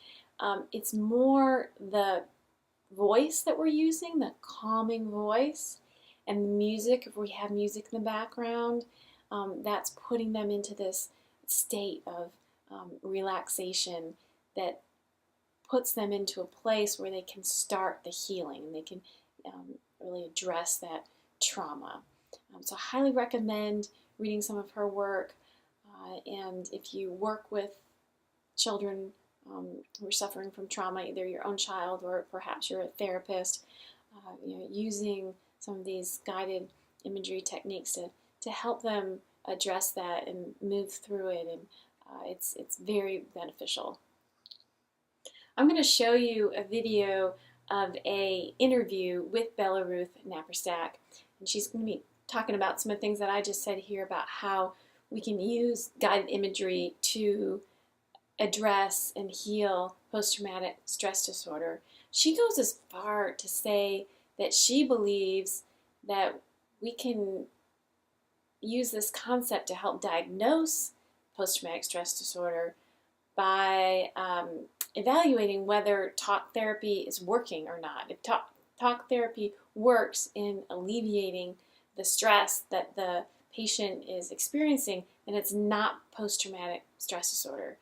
It's more the voice that we're using, the calming voice, and the music, if we have music in the background, that's putting them into this state of relaxation that puts them into a place where they can start the healing and they can really address that trauma. So I highly recommend reading some of her work. And if you work with children who are suffering from trauma, either your own child or perhaps you're a therapist, using some of these guided imagery techniques to help them address that and move through it, and it's very beneficial. I'm going to show you a video of a interview with Bella Ruth Naparstek, and she's going to be talking about some of the things that I just said here about how we can use guided imagery to address and heal post-traumatic stress disorder. She goes as far to say that she believes that we can use this concept to help diagnose post-traumatic stress disorder by evaluating whether talk therapy is working or not. If talk therapy works in alleviating the stress that the patient is experiencing, then it's not post-traumatic stress disorder.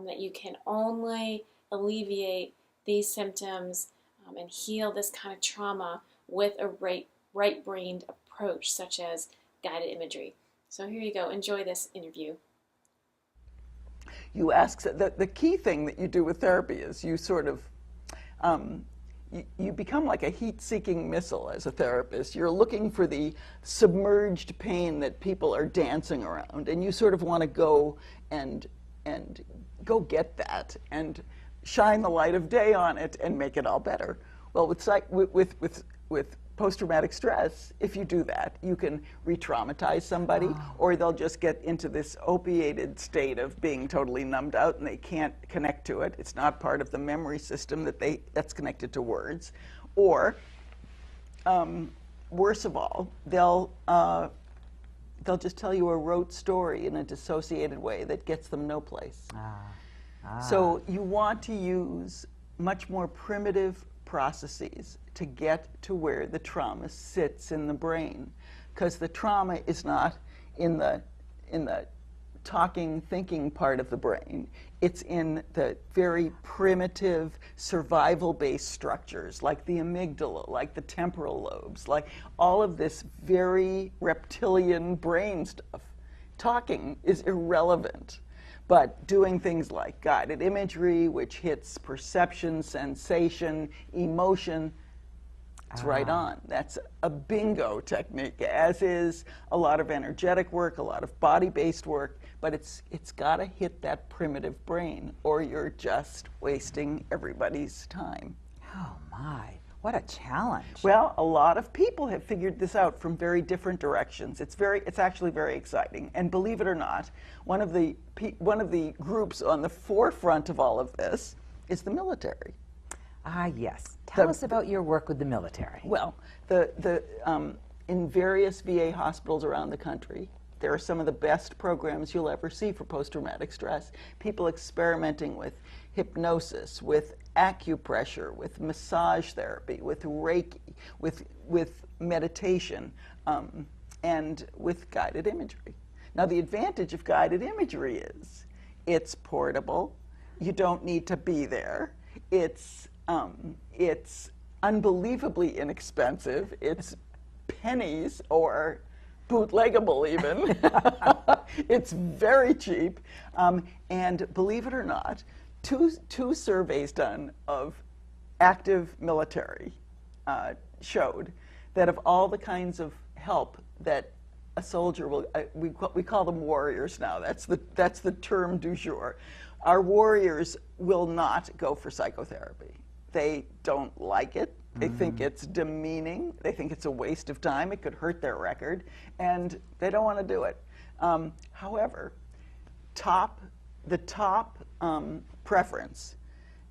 That you can only alleviate these symptoms and heal this kind of trauma with a right-brained approach, such as guided imagery. So here you go. Enjoy this interview. You ask, the key thing that you do with therapy is you sort of, you become like a heat-seeking missile as a therapist. You're looking for the submerged pain that people are dancing around, and you sort of want to go and go get that and shine the light of day on it and make it all better. Well, with post-traumatic stress, if you do that, you can re-traumatize somebody, or they'll just get into this opiated state of being totally numbed out and they can't connect to it. It's not part of the memory system that's connected to words. Or, worse of all, they'll just tell you a rote story in a dissociated way that gets them no place. So you want to use much more primitive processes to get to where the trauma sits in the brain, because the trauma is not in the talking, thinking part of the brain. It's in the very primitive survival-based structures, like the amygdala, like the temporal lobes, like all of this very reptilian brain stuff. Talking is irrelevant. But doing things like guided imagery, which hits perception, sensation, emotion, it's right on. That's a bingo technique, as is a lot of energetic work, a lot of body-based work, but it's got to hit that primitive brain, or you're just wasting everybody's time. Oh my, what a challenge. Well, a lot of people have figured this out from very different directions. It's actually very exciting. And believe it or not, one of the groups on the forefront of all of this is the military. Yes. Tell us about your work with the military. Well, in various VA hospitals around the country, there are some of the best programs you'll ever see for post-traumatic stress. People experimenting with hypnosis, with acupressure, with massage therapy, with Reiki, with meditation, and with guided imagery. Now, the advantage of guided imagery is it's portable. You don't need to be there. It's unbelievably inexpensive. It's pennies or bootleggable even. It's very cheap. And believe it or not, two surveys done of active military showed that of all the kinds of help that a soldier will, we call them warriors now, that's the term du jour. Our warriors will not go for psychotherapy. They don't like it. They think it's demeaning. They think it's a waste of time. It could hurt their record, and they don't want to do it. However, the top preference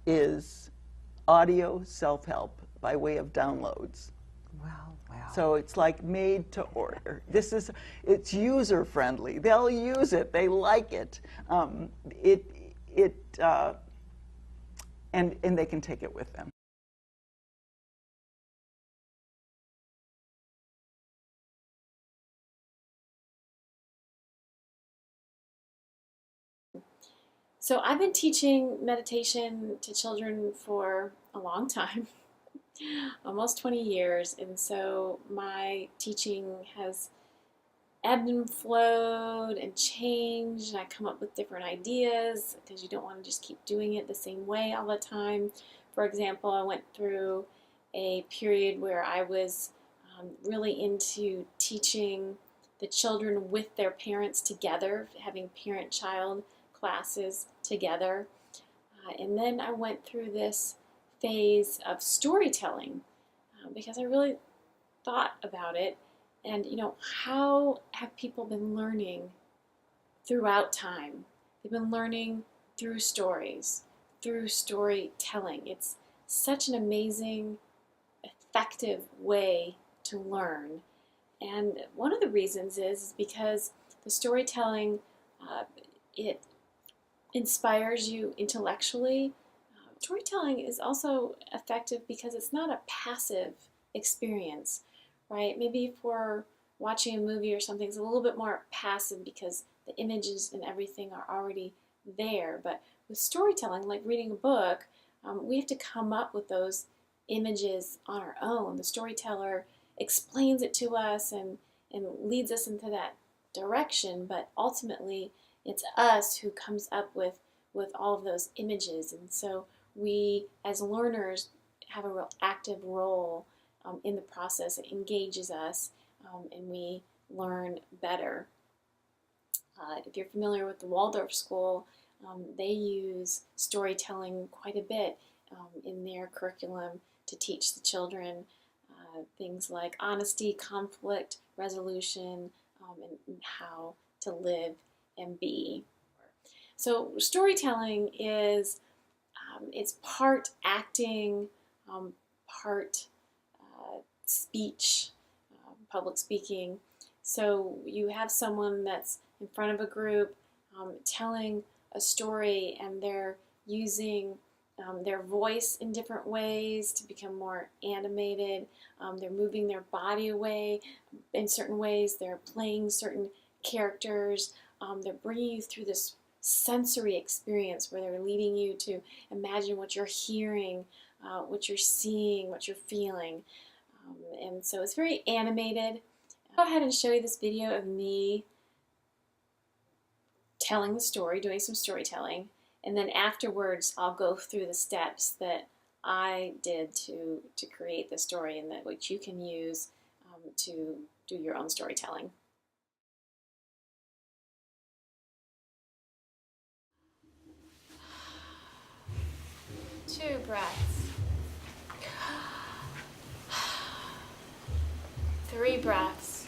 is audio self-help by way of downloads. Well. So it's like made to order. It's user friendly. They'll use it. They like it. And they can take it with them. So I've been teaching meditation to children for a long time, almost 20 years, and so my teaching has ebbed and flowed and changed, and I come up with different ideas because you don't want to just keep doing it the same way all the time. For example, I went through a period where I was really into teaching the children with their parents together, having parent-child classes together. And then I went through this phase of storytelling because I really thought about it. And, how have people been learning throughout time? They've been learning through stories, through storytelling. It's such an amazing, effective way to learn. And one of the reasons is because the storytelling, it inspires you intellectually. Storytelling is also effective because it's not a passive experience, right? Maybe if we're watching a movie or something, it's a little bit more passive because the images and everything are already there. But with storytelling, like reading a book, we have to come up with those images on our own. The storyteller explains it to us and leads us into that direction, but ultimately it's us who comes up with all of those images. And so we, as learners, have a real active role in the process. It engages us, and we learn better. If you're familiar with the Waldorf school, they use storytelling quite a bit in their curriculum to teach the children things like honesty, conflict resolution, and how to live and be. So storytelling is it's part acting, part speech, public speaking. So you have someone that's in front of a group telling a story, and they're using their voice in different ways to become more animated. They're moving their body away in certain ways. They're playing certain characters. They're bringing you through this sensory experience where they're leading you to imagine what you're hearing, what you're seeing, what you're feeling. And so it's very animated. I'll go ahead and show you this video of me telling the story, doing some storytelling, and then afterwards I'll go through the steps that I did to create the story, and that which you can use to do your own storytelling. Two breaths. 3 breaths.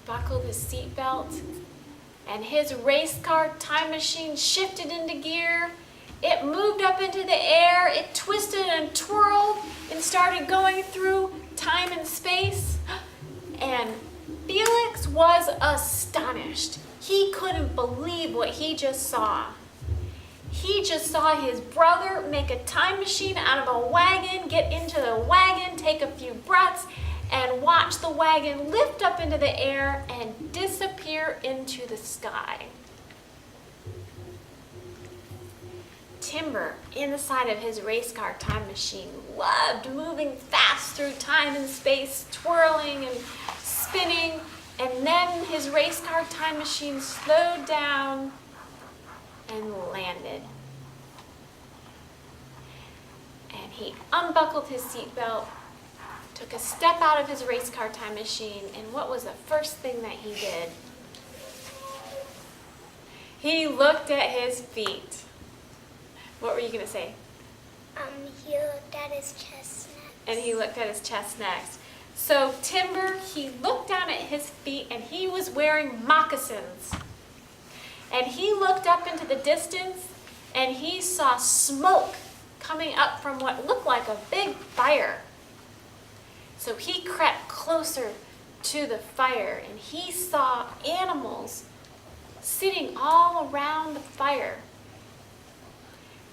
Buckled his seatbelt, and his race car time machine shifted into gear. It moved up into the air, it twisted and twirled and started going through time and space. And Felix was astonished. He couldn't believe what he just saw. He just saw his brother make a time machine out of a wagon, get into the wagon, take a few breaths, and watch the wagon lift up into the air and disappear into the sky. Timber, inside of his race car time machine, loved moving fast through time and space, twirling and spinning, and then his race car time machine slowed down and landed. And he unbuckled his seatbelt, took a step out of his race car time machine, and what was the first thing that he did? He looked at his feet. What were you going to say? He looked at his chest next. And he looked at his chest next. So Timber, he looked down at his feet, and he was wearing moccasins. And he looked up into the distance, and he saw smoke coming up from what looked like a big fire. So he crept closer to the fire, and he saw animals sitting all around the fire.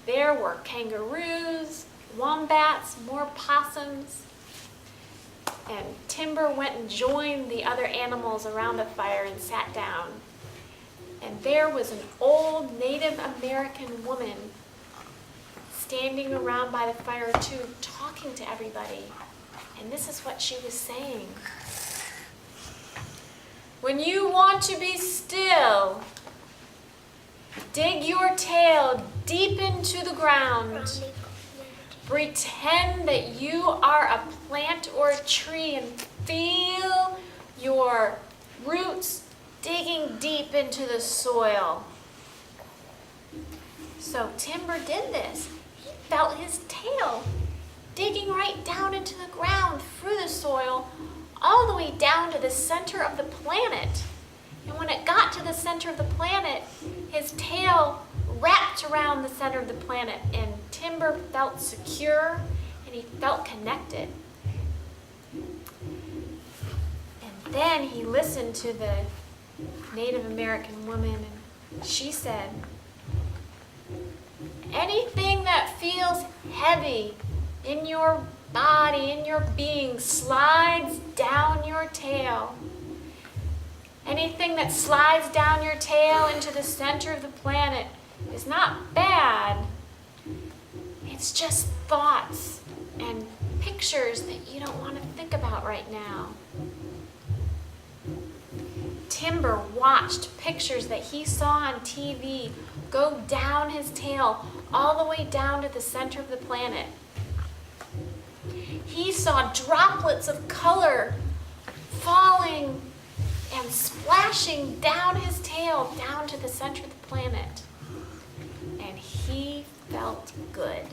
There were kangaroos, wombats, more possums, and Timber went and joined the other animals around the fire and sat down. And there was an old Native American woman standing around by the fire too, talking to everybody. And this is what she was saying. When you want to be still, dig your tail deep into the ground. Pretend that you are a plant or a tree and feel your roots digging deep into the soil. So Timber did this. He felt his tail digging right down into the ground through the soil, all the way down to the center of the planet. And when it got to the center of the planet, his tail wrapped around the center of the planet, and Timber felt secure and he felt connected. And then he listened to the Native American woman, and she said, anything that feels heavy in your body, in your being, slides down your tail. Anything that slides down your tail into the center of the planet is not bad. It's just thoughts and pictures that you don't want to think about right now. Timber watched pictures that he saw on TV go down his tail all the way down to the center of the planet. He saw droplets of color falling and splashing down his tail down to the center of the planet. And he felt good.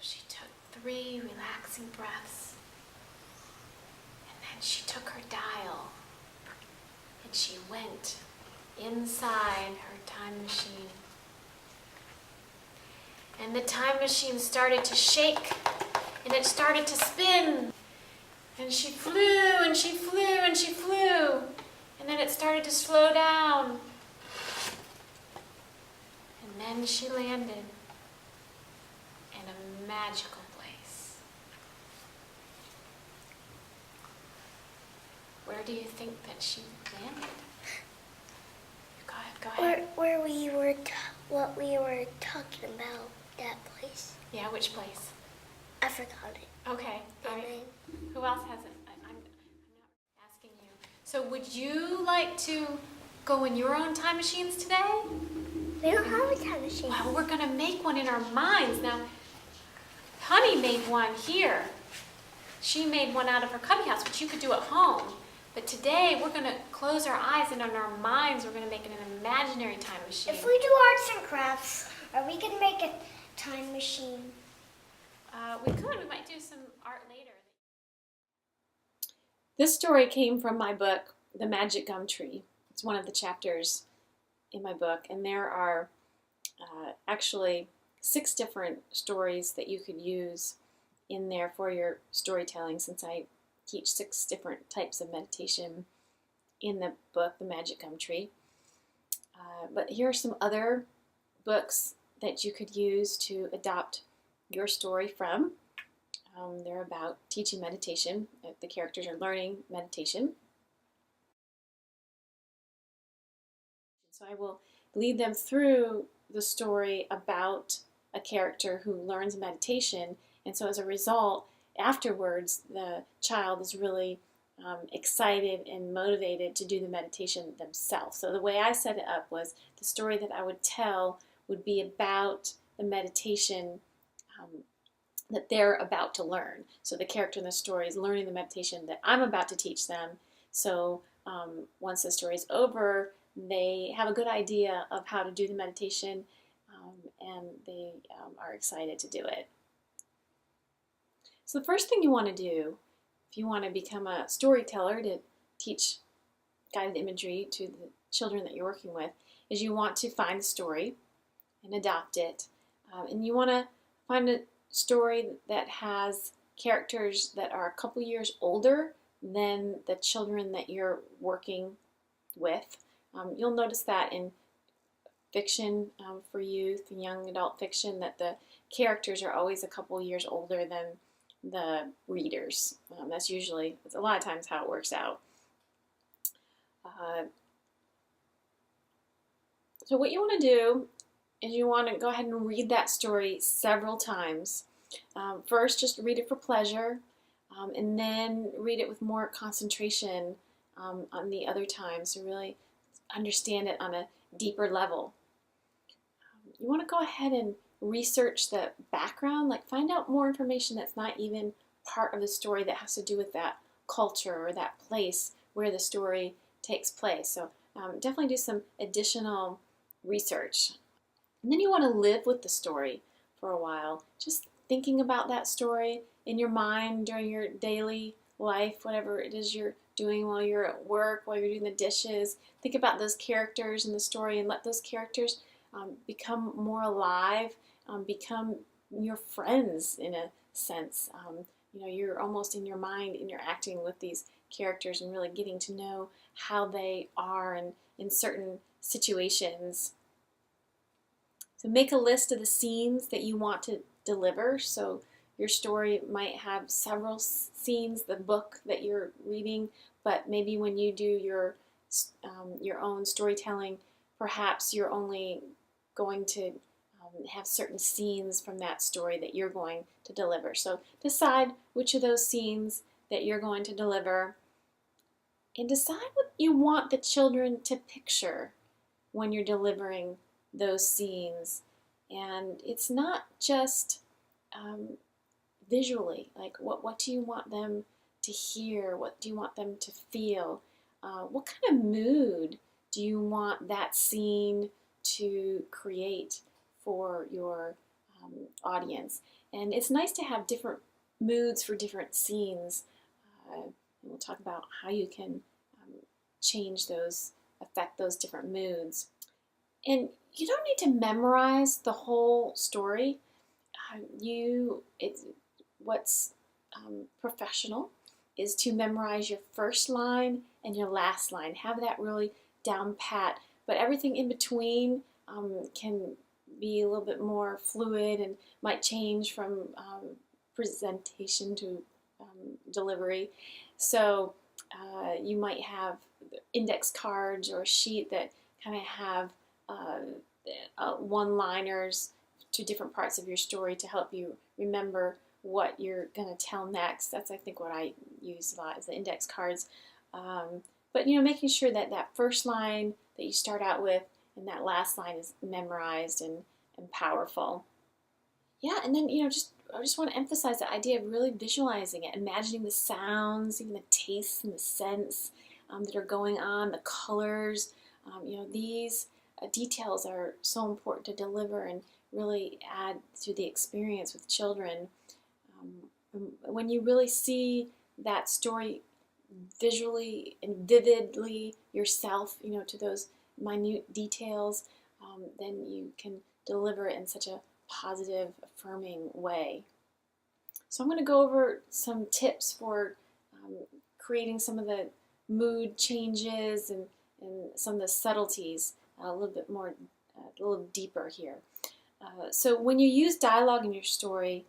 She took 3 relaxing breaths, and then she took her dial and she went inside her time machine. And the time machine started to shake and it started to spin. And she flew and she flew and she flew. And then it started to slow down. And then she landed in a magical place. Where do you think that she landed? Go ahead. Where we were, what we were talking about, that place. Yeah, which place? I forgot it. Okay, all right. name. Who else hasn't? I'm not asking you. So would you like to go in your own time machines today? We don't have a time machine. Well, we're gonna make one in our minds. Now, Honey made one here. She made one out of her cubby house, which you could do at home. But today, we're gonna close our eyes and in our minds, we're gonna make an imaginary time machine. If we do arts and crafts, or we can make a time machine. We could. We might do some art later. This story came from my book, The Magic Gum Tree. It's one of the chapters in my book, and there are actually 6 different stories that you could use in there for your storytelling, since I teach 6 different types of meditation in the book, The Magic Gum Tree. But here are some other books that you could use to adopt your story from. They're about teaching meditation. The characters are learning meditation. So I will lead them through the story about a character who learns meditation, and so as a result, afterwards, the child is really excited and motivated to do the meditation themselves. So the way I set it up was the story that I would tell would be about the meditation that they're about to learn. So the character in the story is learning the meditation that I'm about to teach them. So once the story is over, they have a good idea of how to do the meditation, and they are excited to do it. So the first thing you want to do, if you want to become a storyteller to teach guided imagery to the children that you're working with is you want to find the story and adopt it. And you want to find a story that has characters that are a couple years older than the children that you're working with. You'll notice that in fiction for youth and young adult fiction that the characters are always a couple years older than the readers. That's a lot of times how it works out. So what you want to do is you want to go ahead and read that story several times. First, just read it for pleasure, and then read it with more concentration on the other times to really understand it on a deeper level. You want to go ahead and research the background, like find out more information that's not even part of the story that has to do with that culture or that place where the story takes place. So definitely do some additional research. And then you want to live with the story for a while, just thinking about that story in your mind during your daily life, whatever it is you're doing while you're at work, while you're doing the dishes. Think about those characters in the story and let those characters become more alive, become your friends in a sense. You're almost in your mind interacting with these characters and really getting to know how they are in certain situations. So make a list of the scenes that you want to deliver. So your story might have several scenes, the book that you're reading, but maybe when you do your own storytelling, perhaps you're only going to have certain scenes from that story that you're going to deliver. So decide which of those scenes that you're going to deliver and decide what you want the children to picture when you're delivering those scenes. And it's not just visually, like what do you want them to hear? What do you want them to feel? What kind of mood do you want that scene to create for your audience? And it's nice to have different moods for different scenes. We'll talk about how you can change those, affect those different moods. And you don't need to memorize the whole story. What's professional is to memorize your first line and your last line. Have that really down pat. But everything in between can be a little bit more fluid and might change from presentation to delivery. So you might have index cards or a sheet that kind of have one-liners to different parts of your story to help you remember what you're going to tell next. That's, I think, what I use a lot is the index cards. But making sure that that first line that you start out with and that last line is memorized and powerful. Yeah, and then I just want to emphasize the idea of really visualizing it, imagining the sounds, even the tastes and the scents that are going on, the colors. These details are so important to deliver and really add to the experience with children. When you really see that story visually and vividly yourself, to those minute details, then you can deliver it in such a positive, affirming way. So I'm going to go over some tips for creating some of the mood changes and some of the subtleties a little deeper here. So when you use dialogue in your story,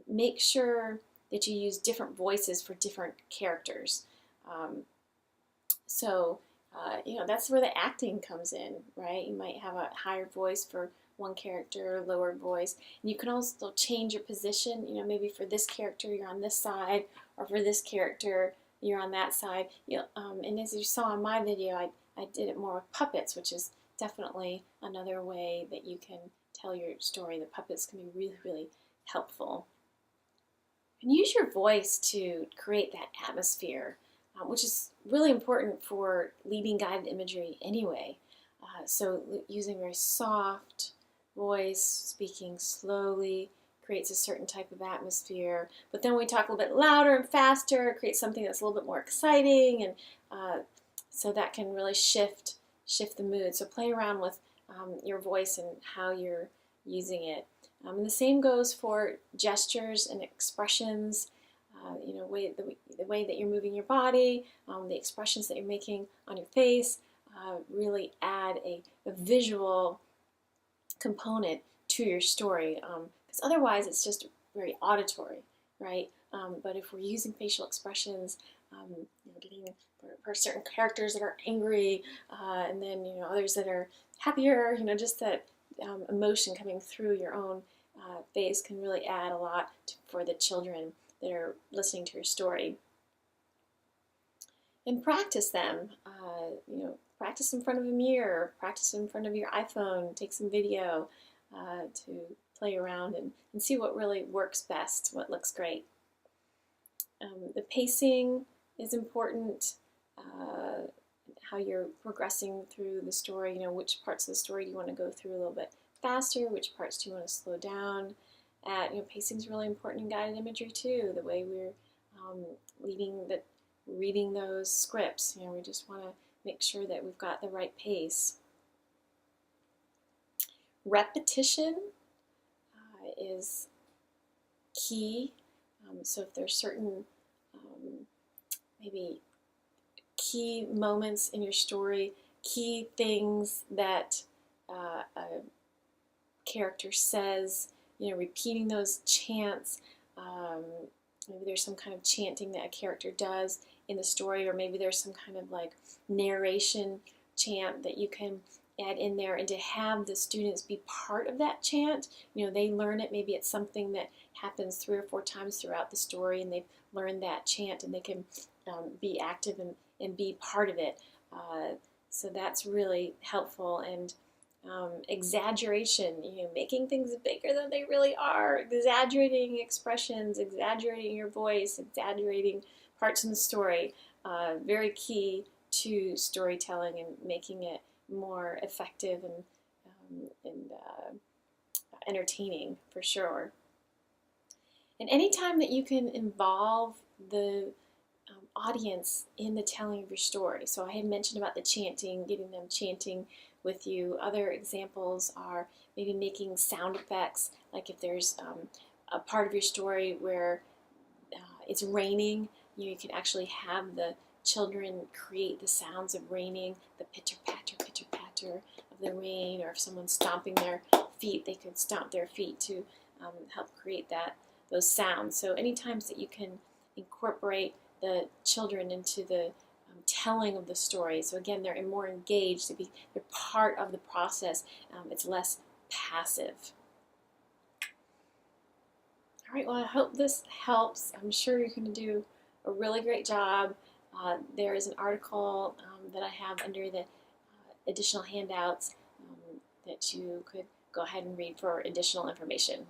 make sure that you use different voices for different characters. That's where the acting comes in, right? You might have a higher voice for one character, lower voice. And you can also change your position. Maybe for this character you're on this side, or for this character you're on that side. And as you saw in my video, I did it more with puppets, which is definitely another way that you can tell your story. The puppets can be really, really helpful. And use your voice to create that atmosphere, which is really important for leading guided imagery anyway. So using a very soft voice, speaking slowly, creates a certain type of atmosphere. But then when we talk a little bit louder and faster, it creates something that's a little bit more exciting and So that can really shift the mood. So play around with your voice and how you're using it. And the same goes for gestures and expressions. You know, the way that you're moving your body, the expressions that you're making on your face, really add a visual component to your story. Because otherwise, it's just very auditory, right? But if we're using facial expressions, you know, getting for certain characters that are angry, and then others that are happier, just that emotion coming through your own face can really add a lot for the children that are listening to your story. And practice them. Practice in front of a mirror, practice in front of your iPhone, take some video to play around and see what really works best, what looks great. The pacing is important, how you're progressing through the story, which parts of the story do you want to go through a little bit faster, which parts do you want to slow down. Pacing is really important in guided imagery too, the way we're reading those scripts. We just want to make sure that we've got the right pace. Repetition is key. So if there's certain maybe key moments in your story, key things that a character says, repeating those chants. Maybe there's some kind of chanting that a character does in the story, or maybe there's some kind of like narration chant that you can add in there, and to have the students be part of that chant. They learn it, maybe it's something that happens 3 or 4 times throughout the story, and they've learned that chant, and they can be active and be part of it. So that's really helpful. And exaggeration, making things bigger than they really are, exaggerating expressions, exaggerating your voice, exaggerating parts in the story, very key to storytelling and making it more effective and entertaining for sure. And anytime that you can involve the audience in the telling of your story. So I had mentioned about the chanting, getting them chanting with you. Other examples are maybe making sound effects, like if there's a part of your story where it's raining, you can actually have the children create the sounds of raining, the pitter-patter of the rain, or if someone's stomping their feet, they could stomp their feet to help create those sounds. So any times that you can incorporate the children into the telling of the story, so again, they're more engaged, they're part of the process, it's less passive. All right, well, I hope this helps. I'm sure you're going to do a really great job. There is an article that I have under the additional handouts that you could go ahead and read for additional information.